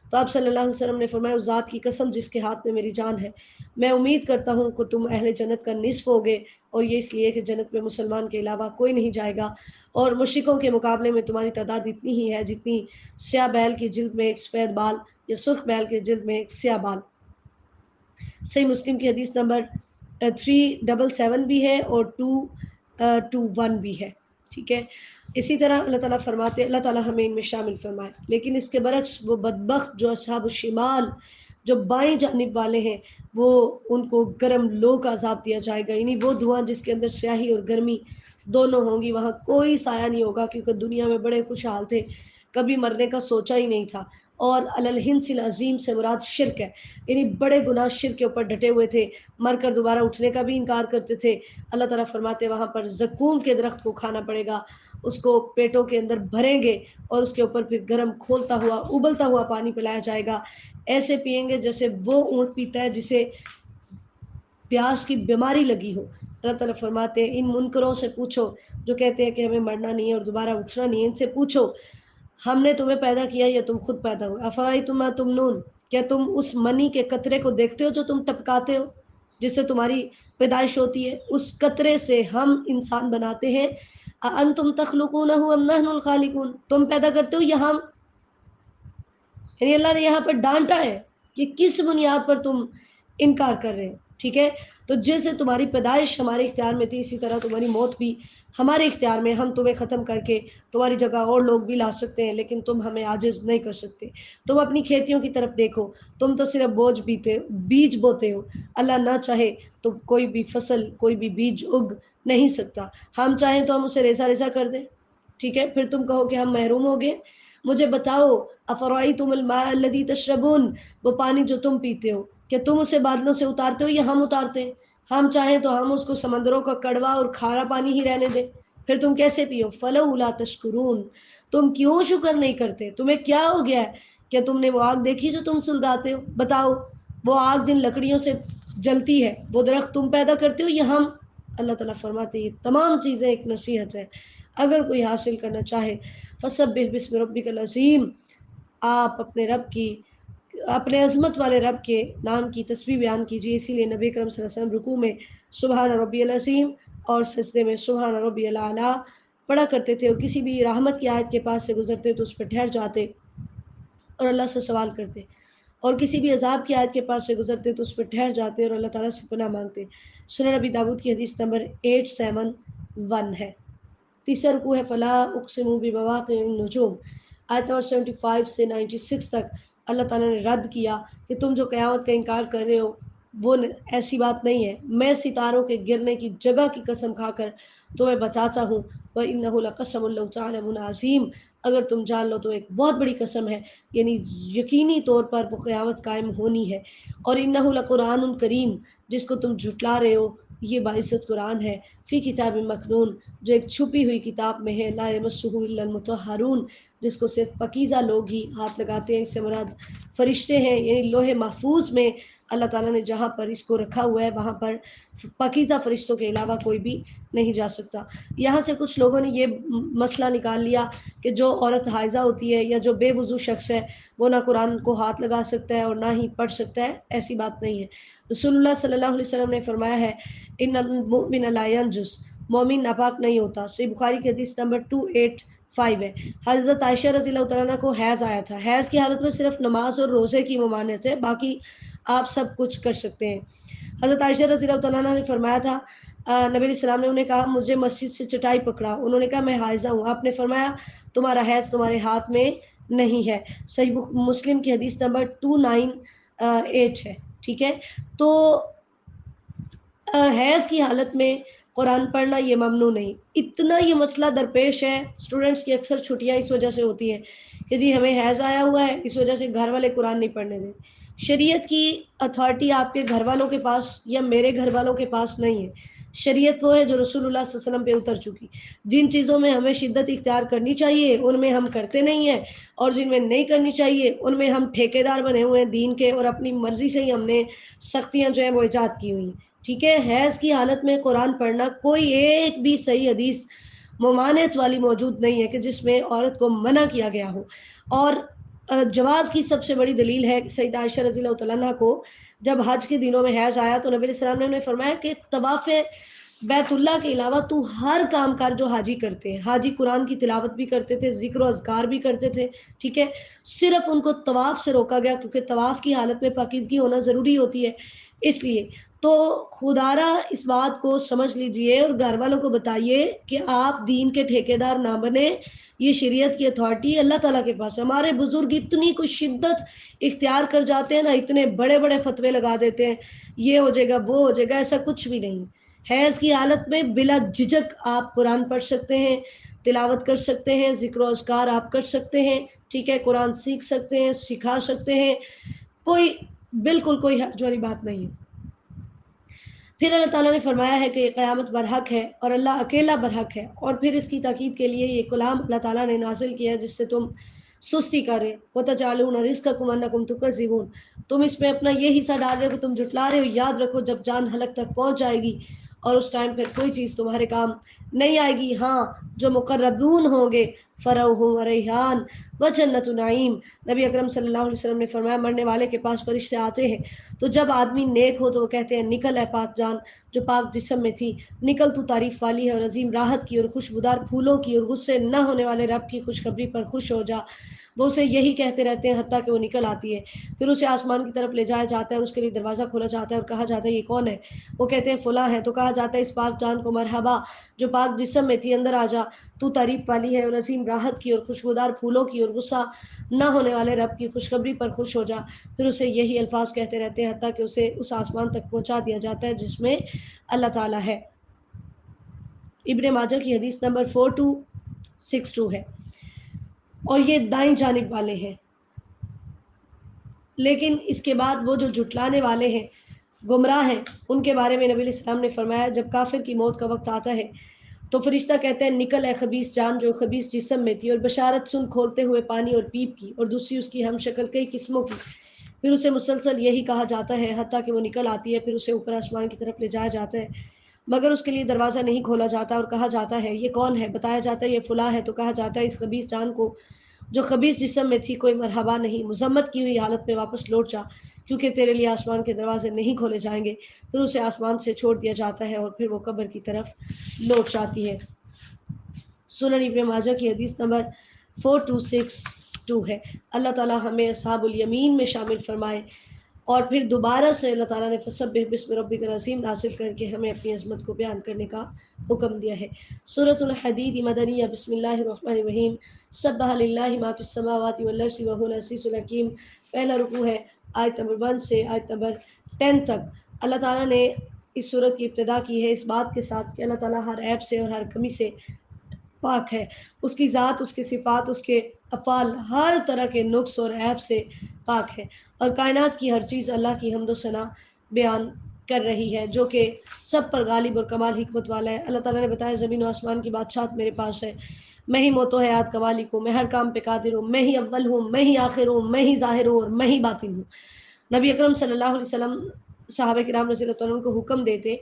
تو آپ صلی اللہ علیہ وسلم نے فرمایا اس ذات کی قسم جس کے ہاتھ میں میری جان ہے، میں امید کرتا ہوں کہ تم اہل جنت کا نصف ہوگے، اور یہ اس لیے کہ جنت میں مسلمان کے علاوہ کوئی نہیں جائے گا، اور مشرکوں کے مقابلے میں تمہاری تعداد اتنی ہی ہے جتنی سیاہ بیل کی جلد میں ایک سفید بال یا سرخ بیل کی جلد میں ایک سیاہ بال۔ صحیح مسلم کی حدیث نمبر 377 بھی ہے اور 221 بھی ہے، ٹھیک ہے۔ اسی طرح اللہ تعالیٰ فرماتے، اللہ تعالیٰ ہمیں ان میں شامل فرمائے۔ لیکن اس کے برعکس وہ بدبخت جو اصحاب الشمال، جو بائیں جانب والے ہیں، وہ ان کو گرم لو کا عذاب دیا جائے گا، یعنی وہ دھواں جس کے اندر سیاہی اور گرمی دونوں ہوں گی، وہاں کوئی سایہ نہیں ہوگا، کیونکہ دنیا میں بڑے خوشحال تھے، کبھی مرنے کا سوچا ہی نہیں تھا۔ اور الہنس العظیم سے مراد شرک ہے، یعنی بڑے گناہ شرک کے اوپر ڈٹے ہوئے تھے، مر کر دوبارہ اٹھنے کا بھی انکار کرتے تھے۔ اللہ تعالیٰ فرماتے وہاں پر زقوم کے درخت کو کھانا پڑے گا، اس کو پیٹوں کے اندر بھریں گے اور اس کے اوپر پھر گرم کھولتا ہوا ابلتا ہوا پانی پلایا جائے گا، ایسے پیئیں گے جیسے وہ اونٹ پیتا ہے جسے پیاس کی بیماری لگی ہو۔ اللہ تعالیٰ فرماتے ہیں ان منکروں سے پوچھو جو کہتے ہیں کہ ہمیں مرنا نہیں ہے اور دوبارہ اٹھنا نہیں ہے، ان سے پوچھو ہم نے تمہیں پیدا کیا یا تم خود پیدا ہوئے؟ افرأیتم ما تمنون، کیا تم اس منی کے قطرے کو دیکھتے ہو جو تم ٹپکاتے ہو، جس سے تمہاری پیدائش ہوتی ہے؟ اس قطرے سے ہم انسان بناتے ہیں۔ اانتم تخلقونہ ام نحن الخالقون، تم پیدا کرتے ہو یا ہم؟ یعنی اللہ نے یہاں پر ڈانٹا ہے کہ کس بنیاد پر تم انکار کر رہے ہیں، ٹھیک ہے۔ تو جیسے تمہاری پیدائش ہمارے اختیار میں تھی اسی طرح تمہاری موت بھی ہمارے اختیار میں، ہم تمہیں ختم کر کے تمہاری جگہ اور لوگ بھی لا سکتے ہیں، لیکن تم ہمیں عاجز نہیں کر سکتے۔ تم اپنی کھیتیوں کی طرف دیکھو، تم تو صرف بیج بوتے ہو، اللہ نہ چاہے تو کوئی بھی فصل، کوئی بھی بیج اگ نہیں سکتا، ہم چاہیں تو ہم اسے ریزہ ریزہ کر دیں، ٹھیک ہے، پھر تم کہو کہ ہم محروم ہو گئے۔ مجھے بتاؤ، افرأیتم الماء الذی تشربون، وہ پانی جو تم پیتے ہو، کہ تم اسے بادلوں سے اتارتے ہو یا ہم اتارتے ہیں؟ ہم چاہیں تو ہم اس کو سمندروں کا کڑوا اور کھارا پانی ہی رہنے دیں، پھر تم کیسے پیو؟ فلولا تشکرون، تم کیوں شکر نہیں کرتے؟ تمہیں کیا ہو گیا ہے کہ تم نے وہ آگ دیکھی جو تم سلگاتے ہو؟ بتاؤ، وہ آگ جن لکڑیوں سے جلتی ہے وہ درخت تم پیدا کرتے ہو یا ہم؟ اللہ تعالیٰ فرماتے ہیں یہ تمام چیزیں ایک نصیحت ہے، اگر کوئی حاصل کرنا چاہے فسبح بسم ربک العظیم، آپ اپنے رب کی، اپنے عظمت والے رب کے نام کی تسبیح بیان کیجیے۔ اسی لیے نبی کرم صلی اللہ علیہ وسلم رکوع میں سبحان ربی العظیم اور سجدے میں سبحان ربی الاعلیٰ پڑھا کرتے تھے، اور کسی بھی رحمت کی آیت کے پاس سے گزرتے تو اس پر ٹھہر جاتے اور اللہ سے سوال کرتے، اور کسی بھی عذاب کی آیت کے پاس سے گزرتے تو اس پر ٹھہر جاتے اور اللہ تعالیٰ سے پناہ مانگتے۔ سنن نبی داؤد کی حدیث نمبر 871 ہے۔ تیسرا رکوع ہے فلا اقسم بمواقع النجوم، آیت نمبر 75 سے 96 تک۔ اللہ تعالیٰ نے رد کیا کہ تم جو قیامت کا انکار کر رہے ہو وہ ایسی بات نہیں ہے، میں ستاروں کے گرنے کی جگہ کی قسم کھا کر تمہیں بتاتا ہوں، وَإِنَّهُ لَقَسَمٌ لَوْ تَعْلَمُونَ عَظِيمٌ، اگر تم جان لو تو ایک بہت بڑی قسم ہے، یعنی یقینی طور پر وہ قیامت قائم ہونی ہے، اور انہ لقرآن کریم، جس کو تم جھٹلا رہے ہو یہ باعزت قرآن ہے، فی کتاب مکنون، جو ایک چھپی ہوئی کتاب میں ہے، لا یمسہ الا المطہرون، جس کو صرف پاکیزہ لوگ ہی ہاتھ لگاتے ہیں، اس سے مراد فرشتے ہیں، یعنی لوح محفوظ میں اللہ تعالیٰ نے جہاں پر اس کو رکھا ہوا ہے وہاں پر پاکیزہ فرشتوں کے علاوہ کوئی بھی نہیں جا سکتا۔ یہاں سے کچھ لوگوں نے یہ مسئلہ نکال لیا کہ جو عورت حائضہ ہوتی ہے یا جو بے وضو شخص ہے وہ نہ قرآن کو ہاتھ لگا سکتا ہے اور نہ ہی پڑھ سکتا ہے، ایسی بات نہیں ہے۔ رسول اللہ صلی اللہ علیہ وسلم نے فرمایا ہے ان المؤمن لا ينجس، مومن ناپاک نہیں ہوتا، صحیح بخاری کی حدیث نمبر 285 ہے۔ حضرت عائشہ رضی اللہ تعالیٰ عنہ کو حیض آیا تھا، حیض کی حالت میں صرف نماز اور روزے کی ممانعت ہے، باقی آپ سب کچھ کر سکتے ہیں۔ حضرت عائشہ رضی اللہ تعالیٰ عنہ نے فرمایا تھا نبی علیہ السلام نے انہیں کہا مجھے مسجد سے چٹائی پکڑا، انہوں نے کہا میں حائضہ ہوں، آپ نے فرمایا تمہارا حیض تمہارے ہاتھ میں نہیں ہے، صحیح مسلم کی حدیث نمبر 298 ہے، ٹھیک ہے۔ تو حیض کی حالت میں قرآن پڑھنا یہ ممنوع نہیں۔ اتنا یہ مسئلہ درپیش ہے، اسٹوڈنٹس کی اکثر چھٹیاں اس وجہ سے ہوتی ہیں کہ جی ہمیں حیض آیا ہوا ہے، اس وجہ سے گھر والے قرآن نہیں پڑھنے دیں۔ شریعت کی اتھارٹی آپ کے گھر والوں کے پاس یا میرے گھر والوں کے پاس نہیں ہے، شریعت وہ ہے جو رسول اللہ صلی اللہ علیہ وسلم پہ اتر چکی۔ جن چیزوں میں ہمیں شدت اختیار کرنی چاہیے ان میں ہم کرتے نہیں ہیں، اور جن میں نہیں کرنی چاہیے ان میں ہم ٹھیکیدار بنے ہوئے ہیں دین کے، اور اپنی مرضی سے ہی ہم نے سختیاں جو ہیں وہ ایجاد کی ہوئی ہیں، ٹھیک ہے۔ حیض کی حالت میں قرآن پڑھنا کوئی ایک بھی صحیح حدیث ممانعت والی موجود نہیں ہے کہ جس میں عورت کو منع کیا گیا ہو۔ اور جواز کی سب سے بڑی دلیل ہے کہ سیدہ عائشہ رضی اللہ تعالیٰ عنہ کو جب حج کے دنوں میں حیض آیا تو نبی علیہ السلام نے انہیں فرمایا کہ طواف بیت اللہ کے علاوہ تو ہر کام کر جو حاجی کرتے ہیں، حاجی قرآن کی تلاوت بھی کرتے تھے، ذکر و اذکار بھی کرتے تھے، ٹھیک ہے، صرف ان کو طواف سے روکا گیا کیونکہ طواف کی حالت میں پاکیزگی ہونا ضروری ہوتی ہے، اس لیے تو خدارہ اس بات کو سمجھ لیجئے اور گھر والوں کو بتائیے کہ آپ دین کے ٹھیکیدار نہ بنے، یہ شریعت کی اتھارٹی اللہ تعالیٰ کے پاس ہے۔ ہمارے بزرگ اتنی کوئی شدت اختیار کر جاتے ہیں نا، اتنے بڑے بڑے فتوے لگا دیتے ہیں، یہ ہو جائے گا وہ ہو جائے گا، ایسا کچھ بھی نہیں۔ حیض کی حالت میں بلا جھجک آپ قرآن پڑھ سکتے ہیں، تلاوت کر سکتے ہیں، ذکر و اذکار آپ کر سکتے ہیں، ٹھیک ہے، قرآن سیکھ سکتے ہیں، سکھا سکتے ہیں، کوئی بالکل کوئی حرج والی بات نہیں ہے۔ پھر اللہ تعالیٰ نے فرمایا ہے کہ قیامت برحق ہے اور اللہ اکیلا برحق ہے، اور پھر اس کی تاکید کے لیے یہ کلام اللہ تعالیٰ نے نازل کیا جس سے تم سستی کرے، وَتَجْعَلُونَ رِزْقَكُمْ أَنَّكُمْ تُكَذِّبُونَ، تم اس میں اپنا یہ حصہ ڈال رہے ہو کہ تم جھٹلا رہے ہو، یاد رکھو جب جان حلق تک پہنچ جائے گی اور اس ٹائم پھر کوئی چیز تمہارے کام نہیں آئے گی، ہاں جو مقربون ہوں گے فروح و ریحان و جنت نعیم۔ نبی اکرم صلی اللہ علیہ وسلم نے فرمایا مرنے والے کے پاس فرشتے آتے ہیں تو جب آدمی نیک ہو تو وہ کہتے ہیں نکل اے پاک جان جو پاک جسم میں تھی، نکل تو تعریف والی ہے اور عظیم راحت کی اور خوشبودار پھولوں کی اور غصے نہ ہونے والے رب کی خوشخبری پر خوش ہو جا۔ وہ اسے یہی کہتے رہتے ہیں حتیٰ کہ وہ نکل آتی ہے، پھر اسے آسمان کی طرف لے جایا جاتا ہے اور اس کے لیے دروازہ کھولا جاتا ہے اور کہا جاتا ہے یہ کون ہے؟ وہ کہتے ہیں فلاں ہے، تو کہا جاتا ہے اس پاک جان کو مرحبا جو پاک جسم میں تھی، اندر آ جا، تو تعریف والی ہے اور عظیم راحت کی اور خوشبودار پھولوں کی اور غصہ نہ ہونے والے رب کی خوشخبری پر خوش ہو جا۔ پھر اسے یہی الفاظ کہتے رہتے ہیں حتیٰ کہ اسے اس آسمان تک پہنچا دیا جاتا ہے جس میں اللہ تعالیٰ ہے۔ ابن ماجہ کی حدیث نمبر 4262 ہے، اور یہ دائیں جانب والے ہیں۔ لیکن اس کے بعد وہ جو جھٹلانے والے ہیں، گمراہ ہیں، ان کے بارے میں نبی علیہ السلام نے فرمایا جب کافر کی موت کا وقت آتا ہے تو فرشتہ کہتے ہیں نکل اے خبیث جان جو خبیث جسم میں تھی، اور بشارت سن کھولتے ہوئے پانی اور پیپ کی، اور دوسری اس کی ہم شکل کئی قسموں کی۔ پھر اسے مسلسل یہی کہا جاتا ہے حتیٰ کہ وہ نکل آتی ہے، پھر اسے اوپر آسمان کی طرف لے جایا جاتا ہے مگر اس کے لیے دروازہ نہیں کھولا جاتا، اور کہا جاتا ہے یہ کون ہے؟ بتایا جاتا ہے یہ فلاں ہے، تو کہا جاتا ہے اس خبیث جان کو جو خبیث جسم میں تھی کوئی مرحبا نہیں، مذمت کی ہوئی حالت میں واپس لوٹ جا کیونکہ تیرے لیے آسمان کے دروازے نہیں کھولے جائیں گے۔ پھر اسے آسمان سے چھوڑ دیا جاتا ہے اور پھر وہ قبر کی طرف لوٹ جاتی ہے۔ سنن ابن ماجہ کی حدیث نمبر 4262 ہے۔ اللہ تعالی ہمیں اصحاب الیمین میں شامل فرمائے۔ اور پھر دوبارہ سے اللہ تعالیٰ نے فسبح بسم ربک العظیم نازل کر کے ہمیں اپنی عظمت کو بیان کرنے کا حکم دیا ہے۔ سورۃ الحدید مدنیہ، بسم اللہ الرحمن الرحیم، سبح للہ ما فی السماوات والارض وهو العزیز الحکیم۔ پہلا رکوع ہے آیت نمبر 1 سے آیت نمبر 10 تک۔ اللہ تعالیٰ نے اس صورت کی ابتدا کی ہے اس بات کے ساتھ کہ اللہ تعالیٰ ہر عیب سے اور ہر کمی سے پاک ہے۔ اس کی ذات، اس کی صفات، اس کے افعال ہر طرح کے نقص اور عیب سے پاک ہے، اور کائنات کی ہر چیز اللہ کی حمد و ثنا بیان کر رہی ہے جو کہ سب پر غالب اور کمال حکمت والا ہے۔ اللہ تعالیٰ نے بتایا زمین و آسمان کی بادشاہت میرے پاس ہے، میں ہی موت و حیات کا مالک ہوں، میں ہر کام پہ قادر ہوں، میں ہی اول ہوں، میں ہی آخر ہوں، میں ہی ظاہر ہوں اور میں ہی باطن ہوں۔ نبی اکرم صلی اللہ علیہ وسلم صحابہ کرام رضی اللہ عنہ کو حکم دیتے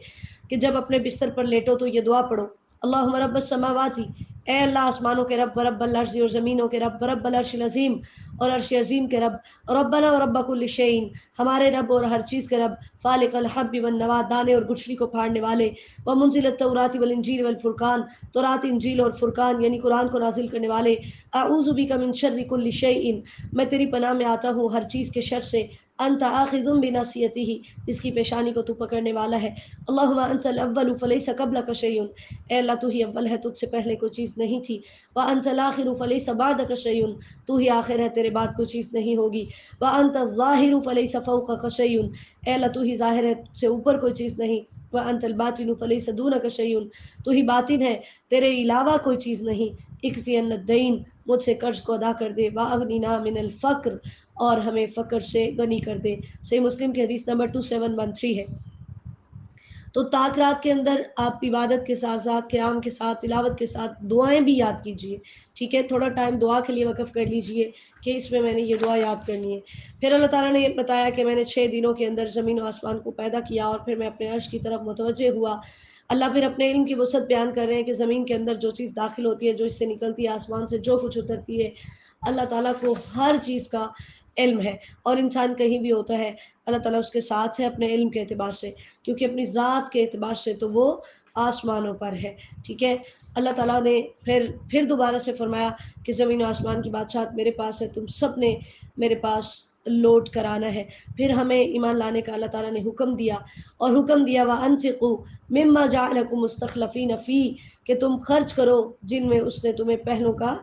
کہ جب اپنے بستر پر لیٹو تو یہ دعا پڑھو، اللہم رب السماواتی، اے اللہ آسمانوں کے رب، رب العرض اور زمینوں کے رب، رب العرش العظیم اور عرش عظیم کے رب، ربنا و رب کل شیء، ہمارے رب اور ہر چیز کے رب، فالق الحب والنوا، دانے اور گٹھلی کو پھاڑنے والے، ومنزل التوراۃ والانجیل والفرقان، تورات انجیل اور فرقان یعنی قرآن کو نازل کرنے والے، اعوذ بک من شر کل شیء، میں تیری پناہ میں آتا ہوں ہر چیز کے شر سے، انت آخذ بناصیتہ، جس کی پیشانی کو تو پکڑنے والا ہے، اللہم انت الاول فلیس قبلک شیء، اے اللہ تو ہی اول ہے، تجھ سے پہلے کوئی چیز نہیں تھی، وانت الاخر فلیس بعدک شیء، تو ہی آخر ہے، تیرے بعد کوئی چیز نہیں ہوگی، وانت الظاہر فلیس فوقک شیء، اے اللہ تو ہی ظاہر ہے، تجھ سے اوپر کوئی چیز نہیں، وانت الباطن فلیس دونک شیء، تو ہی باطن ہے، تیرے علاوہ کوئی چیز نہیں، اقضی عنا الدین، مجھ سے قرض کو ادا کر دے، واغننا من الفقر، اور ہمیں فقر سے غنی کر دے۔ صحیح مسلم کی حدیث نمبر 2713 ہے۔ تو طاق رات کے اندر آپ عبادت کے ساتھ ساتھ قیام کے ساتھ تلاوت کے ساتھ دعائیں بھی یاد کیجئے، ٹھیک ہے، تھوڑا ٹائم دعا کے لیے وقف کر لیجئے کہ اس میں نے یہ دعا یاد کرنی ہے۔ پھر اللہ تعالیٰ نے یہ بتایا کہ میں نے 6 دنوں کے اندر زمین و آسمان کو پیدا کیا اور پھر میں اپنے عرش کی طرف متوجہ ہوا۔ اللہ پھر اپنے علم کی وسعت بیان کر رہے ہیں کہ زمین کے اندر جو چیز داخل ہوتی ہے، جو اس سے نکلتی ہے، آسمان سے جو کچھ اترتی ہے، اللہ تعالیٰ کو ہر چیز کا علم ہے، اور انسان کہیں بھی ہوتا ہے اللہ تعالیٰ اس کے ساتھ ہے اپنے علم کے اعتبار سے، کیونکہ اپنی ذات کے اعتبار سے تو وہ آسمانوں پر ہے، ٹھیک ہے۔ اللہ تعالیٰ نے پھر دوبارہ سے فرمایا کہ زمین و آسمان کی بادشاہت میرے پاس ہے، تم سب نے میرے پاس لوٹ کر آنا ہے۔ پھر ہمیں ایمان لانے کا اللہ تعالیٰ نے حکم دیا، اور حکم دیا وَأَنفِقُوا مِمَّا جَعَلَكُمْ مُسْتَخْلَفِينَ فِيهِ، کہ تم خرچ کرو جن میں اس نے تمہیں پہلوں کا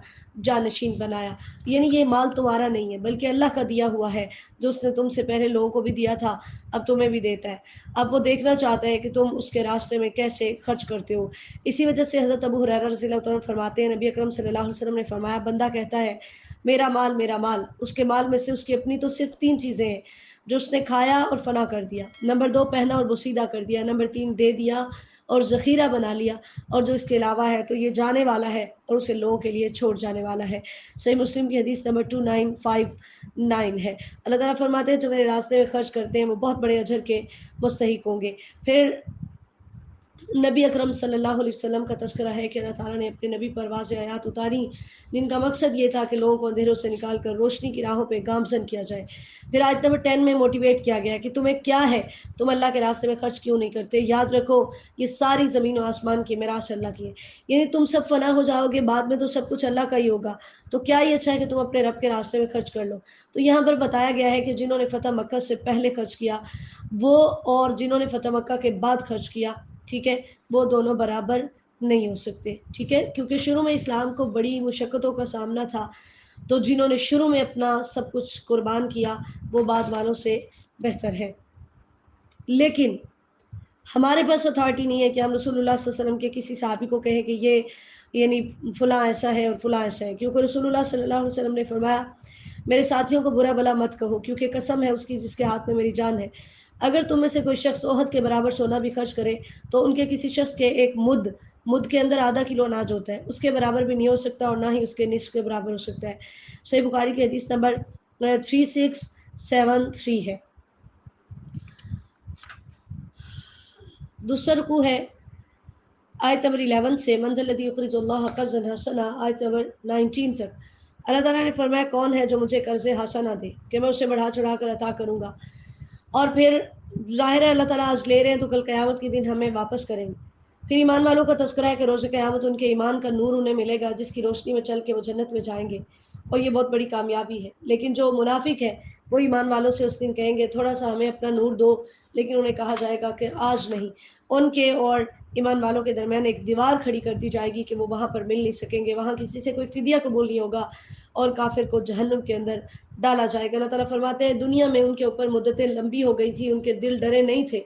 جانشین بنایا، یعنی یہ مال تمہارا نہیں ہے بلکہ اللہ کا دیا ہوا ہے، جو اس نے تم سے پہلے لوگوں کو بھی دیا تھا، اب تمہیں بھی دیتا ہے۔ اب وہ دیکھنا چاہتا ہے کہ تم اس کے راستے میں کیسے خرچ کرتے ہو۔ اسی وجہ سے حضرت ابو ہریرہ رضی اللہ عنہ فرماتے ہیں نبی اکرم صلی اللہ علیہ وسلم نے فرمایا، بندہ کہتا ہے میرا مال میرا مال، اس کے مال میں سے اس کی اپنی تو صرف 3 چیزیں ہیں جو اس نے کھایا اور فنا کر دیا، نمبر 2 پہنا اور بوسیدہ کر دیا، نمبر 3 دے دیا اور ذخیرہ بنا لیا، اور جو اس کے علاوہ ہے تو یہ جانے والا ہے اور اسے لوگوں کے لیے چھوڑ جانے والا ہے۔ صحیح مسلم کی حدیث نمبر 2959 ہے۔ اللہ تعالیٰ فرماتے ہیں جو میرے راستے میں خرچ کرتے ہیں وہ بہت بڑے اجر کے مستحق ہوں گے۔ پھر نبی اکرم صلی اللہ علیہ وسلم کا تذکرہ ہے کہ اللہ تعالیٰ نے اپنے نبی پر واضح آیات اتاری جن کا مقصد یہ تھا کہ لوگوں کو اندھیروں سے نکال کر روشنی کی راہوں پہ گامزن کیا جائے۔ پھر آیت نمبر 10 میں موٹیویٹ کیا گیا کہ تمہیں کیا ہے، تم اللہ کے راستے میں خرچ کیوں نہیں کرتے، یاد رکھو یہ ساری زمین و آسمان کی میراث اللہ کی ہے، یعنی تم سب فنا ہو جاؤ گے، بعد میں تو سب کچھ اللہ کا ہی ہوگا، تو کیا یہ اچھا ہے کہ تم اپنے رب کے راستے میں خرچ کر لو۔ تو یہاں پر بتایا گیا ہے کہ جنہوں نے فتح مکہ سے پہلے خرچ کیا وہ اور جنہوں نے فتح مکہ کے بعد خرچ کیا، ٹھیک ہے، وہ دونوں برابر نہیں ہو سکتے، ٹھیک ہے، کیونکہ شروع میں اسلام کو بڑی مشقتوں کا سامنا تھا، تو جنہوں نے شروع میں اپنا سب کچھ قربان کیا وہ بعد والوں سے بہتر ہے۔ لیکن ہمارے پاس اتھارٹی نہیں ہے کہ ہم رسول اللہ صلی اللہ علیہ وسلم کے کسی صحابی کو کہیں کہ یہ یعنی فلاں ایسا ہے اور فلاں ایسا ہے، کیونکہ رسول اللہ صلی اللہ علیہ وسلم نے فرمایا میرے ساتھیوں کو برا بلا مت کہو، کیونکہ قسم ہے اس کی جس کے ہاتھ میں میری جان ہے، اگر تم میں سے کوئی شخص احد کے برابر سونا بھی خرچ کرے تو ان کے کسی شخص کے ایک مد کے اندر آدھا کلو اناج ہوتا ہے، اس کے برابر بھی نہیں ہو سکتا اور نہ ہی اس کے نصف کے برابر ہو سکتا ہے۔ صحیح بخاری کی حدیث نمبر 3673 ہے۔ دوسرا رکوع ہے آیت نمبر 11 سے منزل الذی یقرض اللہ قرضا حسنا آیت نمبر 19 تک۔ اللہ تعالیٰ نے فرمایا کون ہے جو مجھے قرض حسنہ دے کہ میں اسے بڑھا چڑھا کر عطا کروں گا، اور پھر ظاہر ہے اللہ تعالیٰ آج لے رہے ہیں تو کل قیامت کے دن ہمیں واپس کریں گے۔ پھر ایمان والوں کا تذکرہ ہے کہ روز قیامت ان کے ایمان کا نور انہیں ملے گا جس کی روشنی میں چل کے وہ جنت میں جائیں گے، اور یہ بہت بڑی کامیابی ہے۔ لیکن جو منافق ہے وہ ایمان والوں سے اس دن کہیں گے تھوڑا سا ہمیں اپنا نور دو، لیکن انہیں کہا جائے گا کہ آج نہیں۔ ان کے اور ایمان والوں کے درمیان ایک دیوار کھڑی کر دی جائے گی کہ وہ وہاں پر مل نہیں سکیں گے، وہاں کسی سے کوئی فدیہ قبول نہیں ہوگا، اور کافر کو جہنم کے اندر ڈالا جائے گا۔ اللہ تعالیٰ فرماتے ہیں دنیا میں ان کے اوپر مدتیں لمبی ہو گئی تھی، ان کے دل ڈرے نہیں تھے،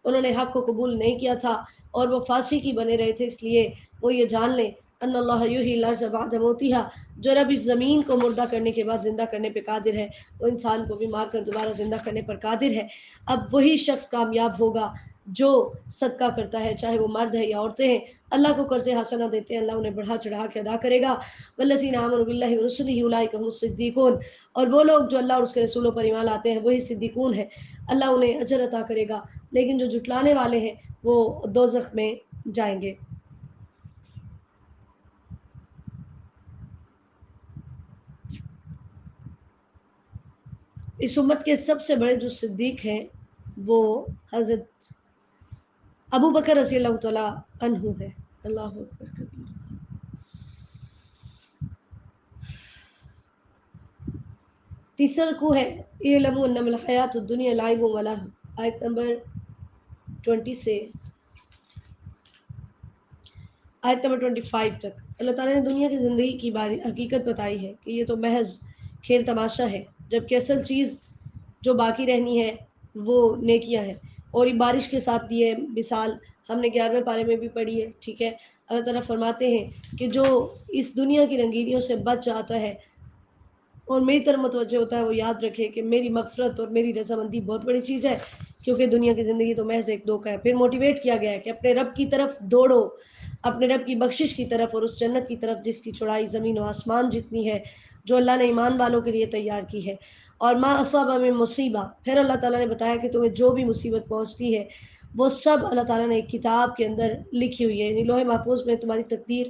انہوں نے حق کو قبول نہیں کیا تھا اور وہ فاسق ہی بنے رہے تھے، اس لیے وہ یہ جان لیں ان اللہ یحیی الارض بعد موتہا، جو رب اس زمین کو مردہ کرنے کے بعد زندہ کرنے پہ قادر ہے، وہ انسان کو بھی مار کر دوبارہ زندہ کرنے پر قادر ہے۔ اب وہی شخص کامیاب ہوگا جو صدقہ کرتا ہے، چاہے وہ مرد ہے یا عورتیں ہیں، اللہ کو قرض حسنہ دیتے ہیں، اللہ انہیں بڑھا چڑھا کے ادا کرے گا۔ والذین آمنوا باللہ ورسلہ اولئک هم الصدیقون، اور وہ لوگ جو اللہ اور اس کے رسولوں پر ایمان لاتے ہیں وہی صدیقون ہیں، اللہ انہیں اجر عطا کرے گا۔ لیکن جو جھٹلانے والے ہیں وہ دوزخ میں جائیں گے۔ اس امت کے سب سے بڑے جو صدیق ہیں وہ حضرت ابو بکر رضی اللہ تعالیٰ عنہ ہے۔ اللہ اکبر کبیر۔ تیسرا رکوع ہے اعلموا انما الحیات الدنیا لعب و لہو، آیت نمبر 20 سے آیت نمبر 25 تک۔ اللہ تعالیٰ نے دنیا کی زندگی کی حقیقت بتائی ہے کہ یہ تو محض کھیل تماشا ہے، جبکہ اصل چیز جو باقی رہنی ہے وہ نیکیاں ہیں۔ اور یہ بارش کے ساتھ دی ہے مثال، ہم نے 11ویں پارے میں بھی پڑھی ہے، ٹھیک ہے۔ اللہ تعالیٰ فرماتے ہیں کہ جو اس دنیا کی رنگینیوں سے بچ جاتا ہے اور میری طرف متوجہ ہوتا ہے، وہ یاد رکھے کہ میری مغفرت اور میری رضامندی بہت بڑی چیز ہے، کیونکہ دنیا کی زندگی تو محض ایک دھوکہ ہے۔ پھر موٹیویٹ کیا گیا ہے کہ اپنے رب کی طرف دوڑو، اپنے رب کی بخشش کی طرف اور اس جنت کی طرف جس کی چوڑائی زمین و آسمان جتنی ہے، جو اللہ نے ایمان والوں کے لیے تیار کی ہے۔ اور ما اصاب من مصیبہ، پھر اللہ تعالیٰ نے بتایا کہ تمہیں جو بھی مصیبت پہنچتی ہے وہ سب اللہ تعالیٰ نے ایک کتاب کے اندر لکھی ہوئی ہے، یعنی لوح محفوظ میں تمہاری تقدیر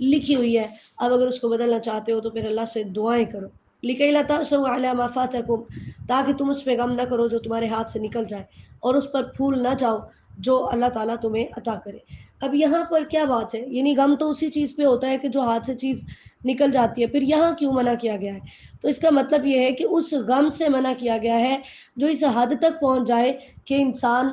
لکھی ہوئی ہے۔ اب اگر اس کو بدلنا چاہتے ہو تو پھر اللہ سے دعائیں کرو۔ لِكَيْ لَا تَأْسَوْا عَلَىٰ مَا فَاتَكُمْ، تاکہ تم اس پہ غم نہ کرو جو تمہارے ہاتھ سے نکل جائے، اور اس پر پھول نہ جاؤ جو اللہ تعالیٰ تمہیں عطا کرے۔ اب یہاں پر کیا بات ہے، یعنی غم تو اسی چیز پہ ہوتا ہے کہ جو ہاتھ سے چیز نکل جاتی ہے، پھر یہاں کیوں منع کیا گیا ہے؟ تو اس کا مطلب یہ ہے کہ اس غم سے منع کیا گیا ہے جو اس حد تک پہنچ جائے کہ انسان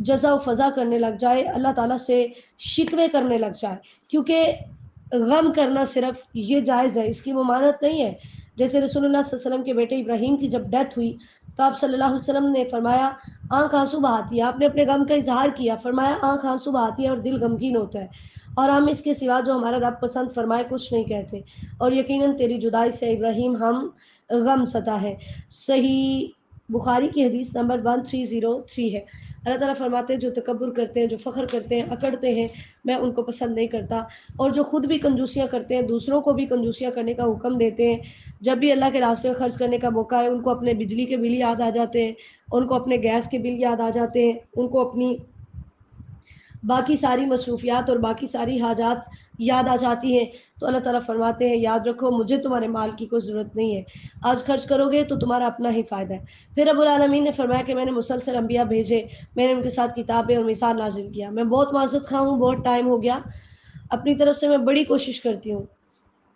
جزا و فضا کرنے لگ جائے، اللہ تعالیٰ سے شکوے کرنے لگ جائے، کیونکہ غم کرنا صرف یہ جائز ہے، اس کی ممانعت نہیں ہے۔ جیسے رسول اللہ صلی اللہ علیہ وسلم کے بیٹے ابراہیم کی جب ڈیتھ ہوئی تو آپ صلی اللہ علیہ وسلم نے فرمایا آنکھ آنسو بہاتی ہے، آپ نے اپنے غم کا اظہار کیا، فرمایا آنکھ آنسو بہاتی ہے اور دل غمگین ہوتا ہے، اور ہم اس کے سوا جو ہمارا رب پسند فرمائے کچھ نہیں کہتے، اور یقیناً تیری جدائی سے ابراہیم ہم غم زدہ ہے۔ صحیح بخاری کی حدیث نمبر 1303 ہے۔ اللہ تعالیٰ فرماتے ہیں جو تکبر کرتے ہیں، جو فخر کرتے ہیں، اکڑتے ہیں، میں ان کو پسند نہیں کرتا، اور جو خود بھی کنجوسیاں کرتے ہیں دوسروں کو بھی کنجوسیاں کرنے کا حکم دیتے ہیں۔ جب بھی اللہ کے راستے میں خرچ کرنے کا موقع ہے ان کو اپنے بجلی کے بل یاد آ جاتے ہیں، ان کو اپنے گیس کے بل یاد آ جاتے ہیں، ان کو اپنی باقی ساری مصروفیات اور باقی ساری حاجات یاد آ جاتی ہیں۔ تو اللہ تعالیٰ فرماتے ہیں یاد رکھو مجھے تمہارے مال کی کوئی ضرورت نہیں ہے، آج خرچ کرو گے تو تمہارا اپنا ہی فائدہ ہے۔ پھر رب العالمین نے فرمایا کہ میں نے مسلسل انبیاء بھیجے، میں نے ان کے ساتھ کتابیں اور مثال نازل کیا۔ میں بہت معذرت خواہ ہوں، بہت ٹائم ہو گیا، اپنی طرف سے میں بڑی کوشش کرتی ہوں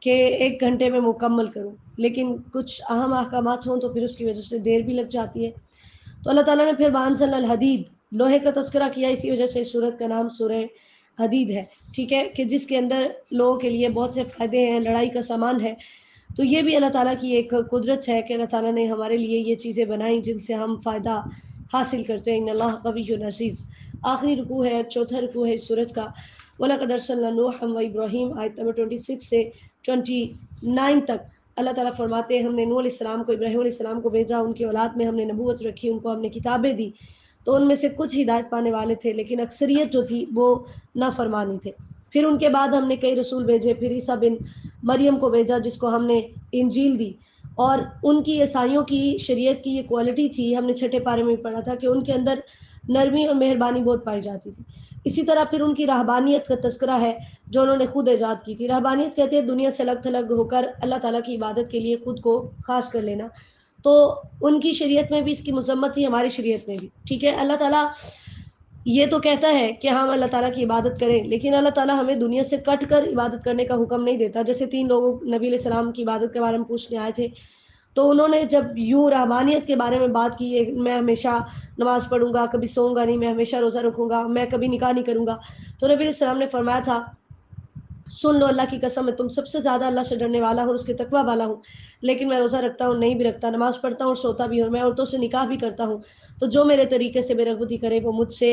کہ 1 گھنٹے میں مکمل کروں، لیکن کچھ اہم احکامات ہوں تو پھر اس کی وجہ سے دیر بھی لگ جاتی ہے۔ تو اللہ تعالیٰ نے پھر وَأَنزَلْنَا الْحَدِيدَ، لوہے کا تذکرہ کیا، اسی وجہ سے سورت کا نام سورہ حدید ہے، ٹھیک ہے، کہ جس کے اندر لوگوں کے لیے بہت سے فائدے ہیں، لڑائی کا سامان ہے۔ تو یہ بھی اللہ تعالیٰ کی ایک قدرت ہے کہ اللہ تعالیٰ نے ہمارے لیے یہ چیزیں بنائیں جن سے ہم فائدہ حاصل کرتے ہیں۔ ان اللہ قوی عزیز۔ آخری رکوع ہے، چوتھا رکوع ہے اس سورت کا، وَلَقَدْ أَرْسَلْنَا نُوحًا وَإِبْرَاهِيمَ، آیت نمبر 26 سے 29 تک۔ اللہ تعالیٰ فرماتے ہیں ہم نے نوح علیہ السلام کو، ابراہیم علیہ السلام کو بھیجا، ان کی اولاد میں ہم نے نبوت رکھی، ان کو ہم نے کتابیں دی، تو ان میں سے کچھ ہدایت پانے والے تھے لیکن اکثریت جو تھی وہ نافرمانی تھے۔ پھر ان کے بعد ہم نے کئی رسول بھیجے، پھر عیسیٰ بن مریم کو بھیجا جس کو ہم نے انجیل دی، اور ان کی عیسائیوں کی شریعت کی یہ کوالٹی تھی، ہم نے چھٹے پارے میں پڑھا تھا کہ ان کے اندر نرمی اور مہربانی بہت پائی جاتی تھی۔ اسی طرح پھر ان کی رہبانیت کا تذکرہ ہے جو انہوں نے خود ایجاد کی تھی۔ رہبانیت کہتے ہیں دنیا سے الگ تھلگ ہو کر اللہ تعالیٰ کی عبادت کے لیے خود کو خاص کر لینا، تو ان کی شریعت میں بھی اس کی مذمت تھی، ہماری شریعت میں بھی، ٹھیک ہے۔ اللہ تعالیٰ یہ تو کہتا ہے کہ ہم اللہ تعالیٰ کی عبادت کریں، لیکن اللہ تعالیٰ ہمیں دنیا سے کٹ کر عبادت کرنے کا حکم نہیں دیتا۔ جیسے 3 لوگوں نبی علیہ السلام کی عبادت کے بارے میں پوچھنے آئے تھے تو انہوں نے جب یوں رحمانیت کے بارے میں بات کی ہے، میں ہمیشہ نماز پڑھوں گا، کبھی سوؤں گا نہیں، میں ہمیشہ روزہ رکھوں گا، میں کبھی نکاح نہیں کروں گا، تو نبی علیہ السلام نے فرمایا تھا سن لو اللہ کی قسم، میں تم سب سے زیادہ اللہ سے ڈرنے والا ہوں، اس کے تقوی والا ہوں، لیکن میں روزہ رکھتا ہوں، نہیں بھی رکھتا، نماز پڑھتا ہوں اور سوتا بھی ہوں، میں عورتوں سے نکاح بھی کرتا ہوں، تو جو میرے طریقے سے بے رغبتی کرے وہ مجھ سے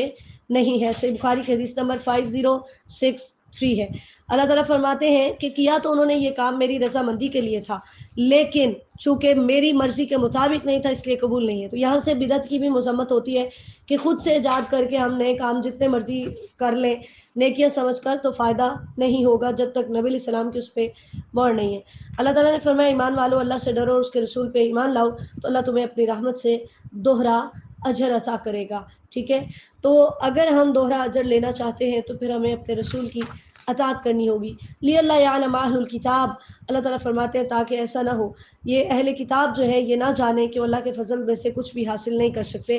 نہیں ہے۔ صحیح بخاری کی حدیث نمبر 5063 ہے۔ اللہ تعالیٰ فرماتے ہیں کہ کیا تو انہوں نے یہ کام میری رضامندی کے لیے تھا، لیکن چونکہ میری مرضی کے مطابق نہیں تھا اس لیے قبول نہیں ہے۔ تو یہاں سے بدعت کی بھی مذمت ہوتی ہے کہ خود سے ایجاد کر کے ہم نئے کام جتنے مرضی کر لیں نیکیاں سمجھ کر، تو فائدہ نہیں ہوگا جب تک نبی علیہ السلام کی اس پہ مہر نہیں ہے۔ اللہ تعالیٰ نے فرمایا ایمان والو اللہ سے ڈرو اور اس کے رسول پہ ایمان لاؤ تو اللہ تمہیں اپنی رحمت سے دوہرا اجر عطا کرے گا، ٹھیک ہے۔ تو اگر ہم دوہرا اجر لینا چاہتے ہیں تو پھر ہمیں اپنے رسول کی اطاعت کرنی ہوگی۔ لِأَلَّا يَعْلَمَ أَهْلُ الْكِتَابِ، اللہ تعالیٰ فرماتے ہیں تاکہ ایسا نہ ہو، یہ اہل کتاب جو ہے یہ نہ جانے کہ اللہ کے فضل میں سے کچھ بھی حاصل نہیں کر سکتے۔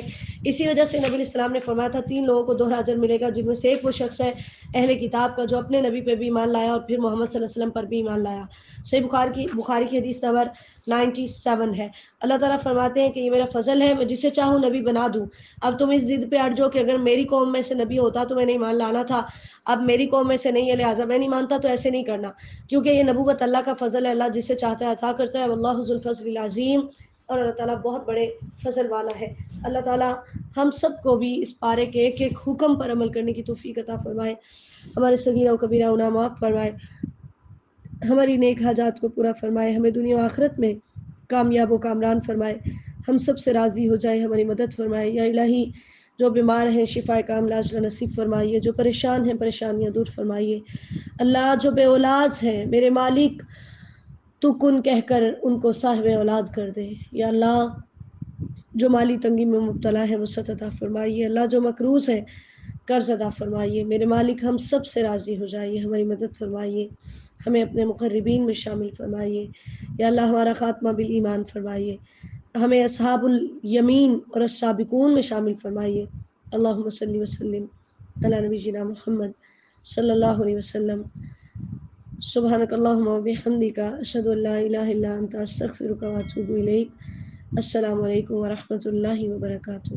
اسی وجہ سے نبی علیہ السلام نے فرمایا تھا 3 لوگوں کو دوہرا اجر ملے گا، جن میں سے ایک وہ شخص ہے اہل کتاب کا جو اپنے نبی پہ بھی ایمان لایا اور پھر محمد صلی اللہ علیہ وسلم پر بھی ایمان لایا۔ صحیح بخاری کی حدیث نمبر 97 ہے۔ اللہ تعالیٰ فرماتے ہیں کہ یہ میرا فضل ہے، میں جسے چاہوں نبی بنا دوں۔ اب تم اس ضد پہ اڑ جاؤ کہ اگر میری قوم میں سے نبی ہوتا تو میں نے ایمان لانا تھا، اب میری قوم میں سے نہیں ہے لہٰذا میں نہیں مانتا، تو ایسے نہیں کرنا، کیونکہ یہ نبوت اللہ کا فضل ہے، اللہ جسے چاہتا ہے عطا کرتا ہے، واللہ ذو الفضل العظیم، اور اللہ تعالیٰ بہت بڑے فضل والا ہے۔ اللہ تعالیٰ ہم سب کو بھی اس پارے کے ایک ایک حکم پر عمل کرنے کی توفیق عطا فرمائے، ہمارے صغیرہ و کبیرہ گناہ معاف فرمائے، ہماری نیک حاجات کو پورا فرمائے، ہمیں دنیا و آخرت میں کامیاب و کامران فرمائے، ہم سب سے راضی ہو جائے، ہماری مدد فرمائے۔ یا الہی جو بیمار ہیں شفا کاملہ عاجلہ نصیب فرمائیے، جو پریشان ہیں پریشانیاں دور فرمائیے۔ اللہ جو بے اولاد ہیں میرے مالک تو کن کہہ کر ان کو صاحب اولاد کر دے۔ یا اللہ جو مالی تنگی میں مبتلا ہے وسعت عطا فرمائیے، اللہ جو مقروض ہے قرض عطا فرمائیے، میرے مالک ہم سب سے راضی ہو جائیے، ہماری مدد فرمائیے، ہمیں اپنے مقربین میں شامل فرمائیے۔ یا اللہ ہمارا خاتمہ بالایمان فرمائیے، ہمیں اصحاب الیمین اور السابقون میں شامل فرمائیے۔ اللہم صلی وسلم علی نبینا محمد صلی اللہ علیہ وسلم۔ سبحانک اللہم و بحمدک، اشہد ان لا الہ الا انت، استغفرک و اتوب الیک۔ السلام علیکم ورحمۃ اللہ وبرکاتہ۔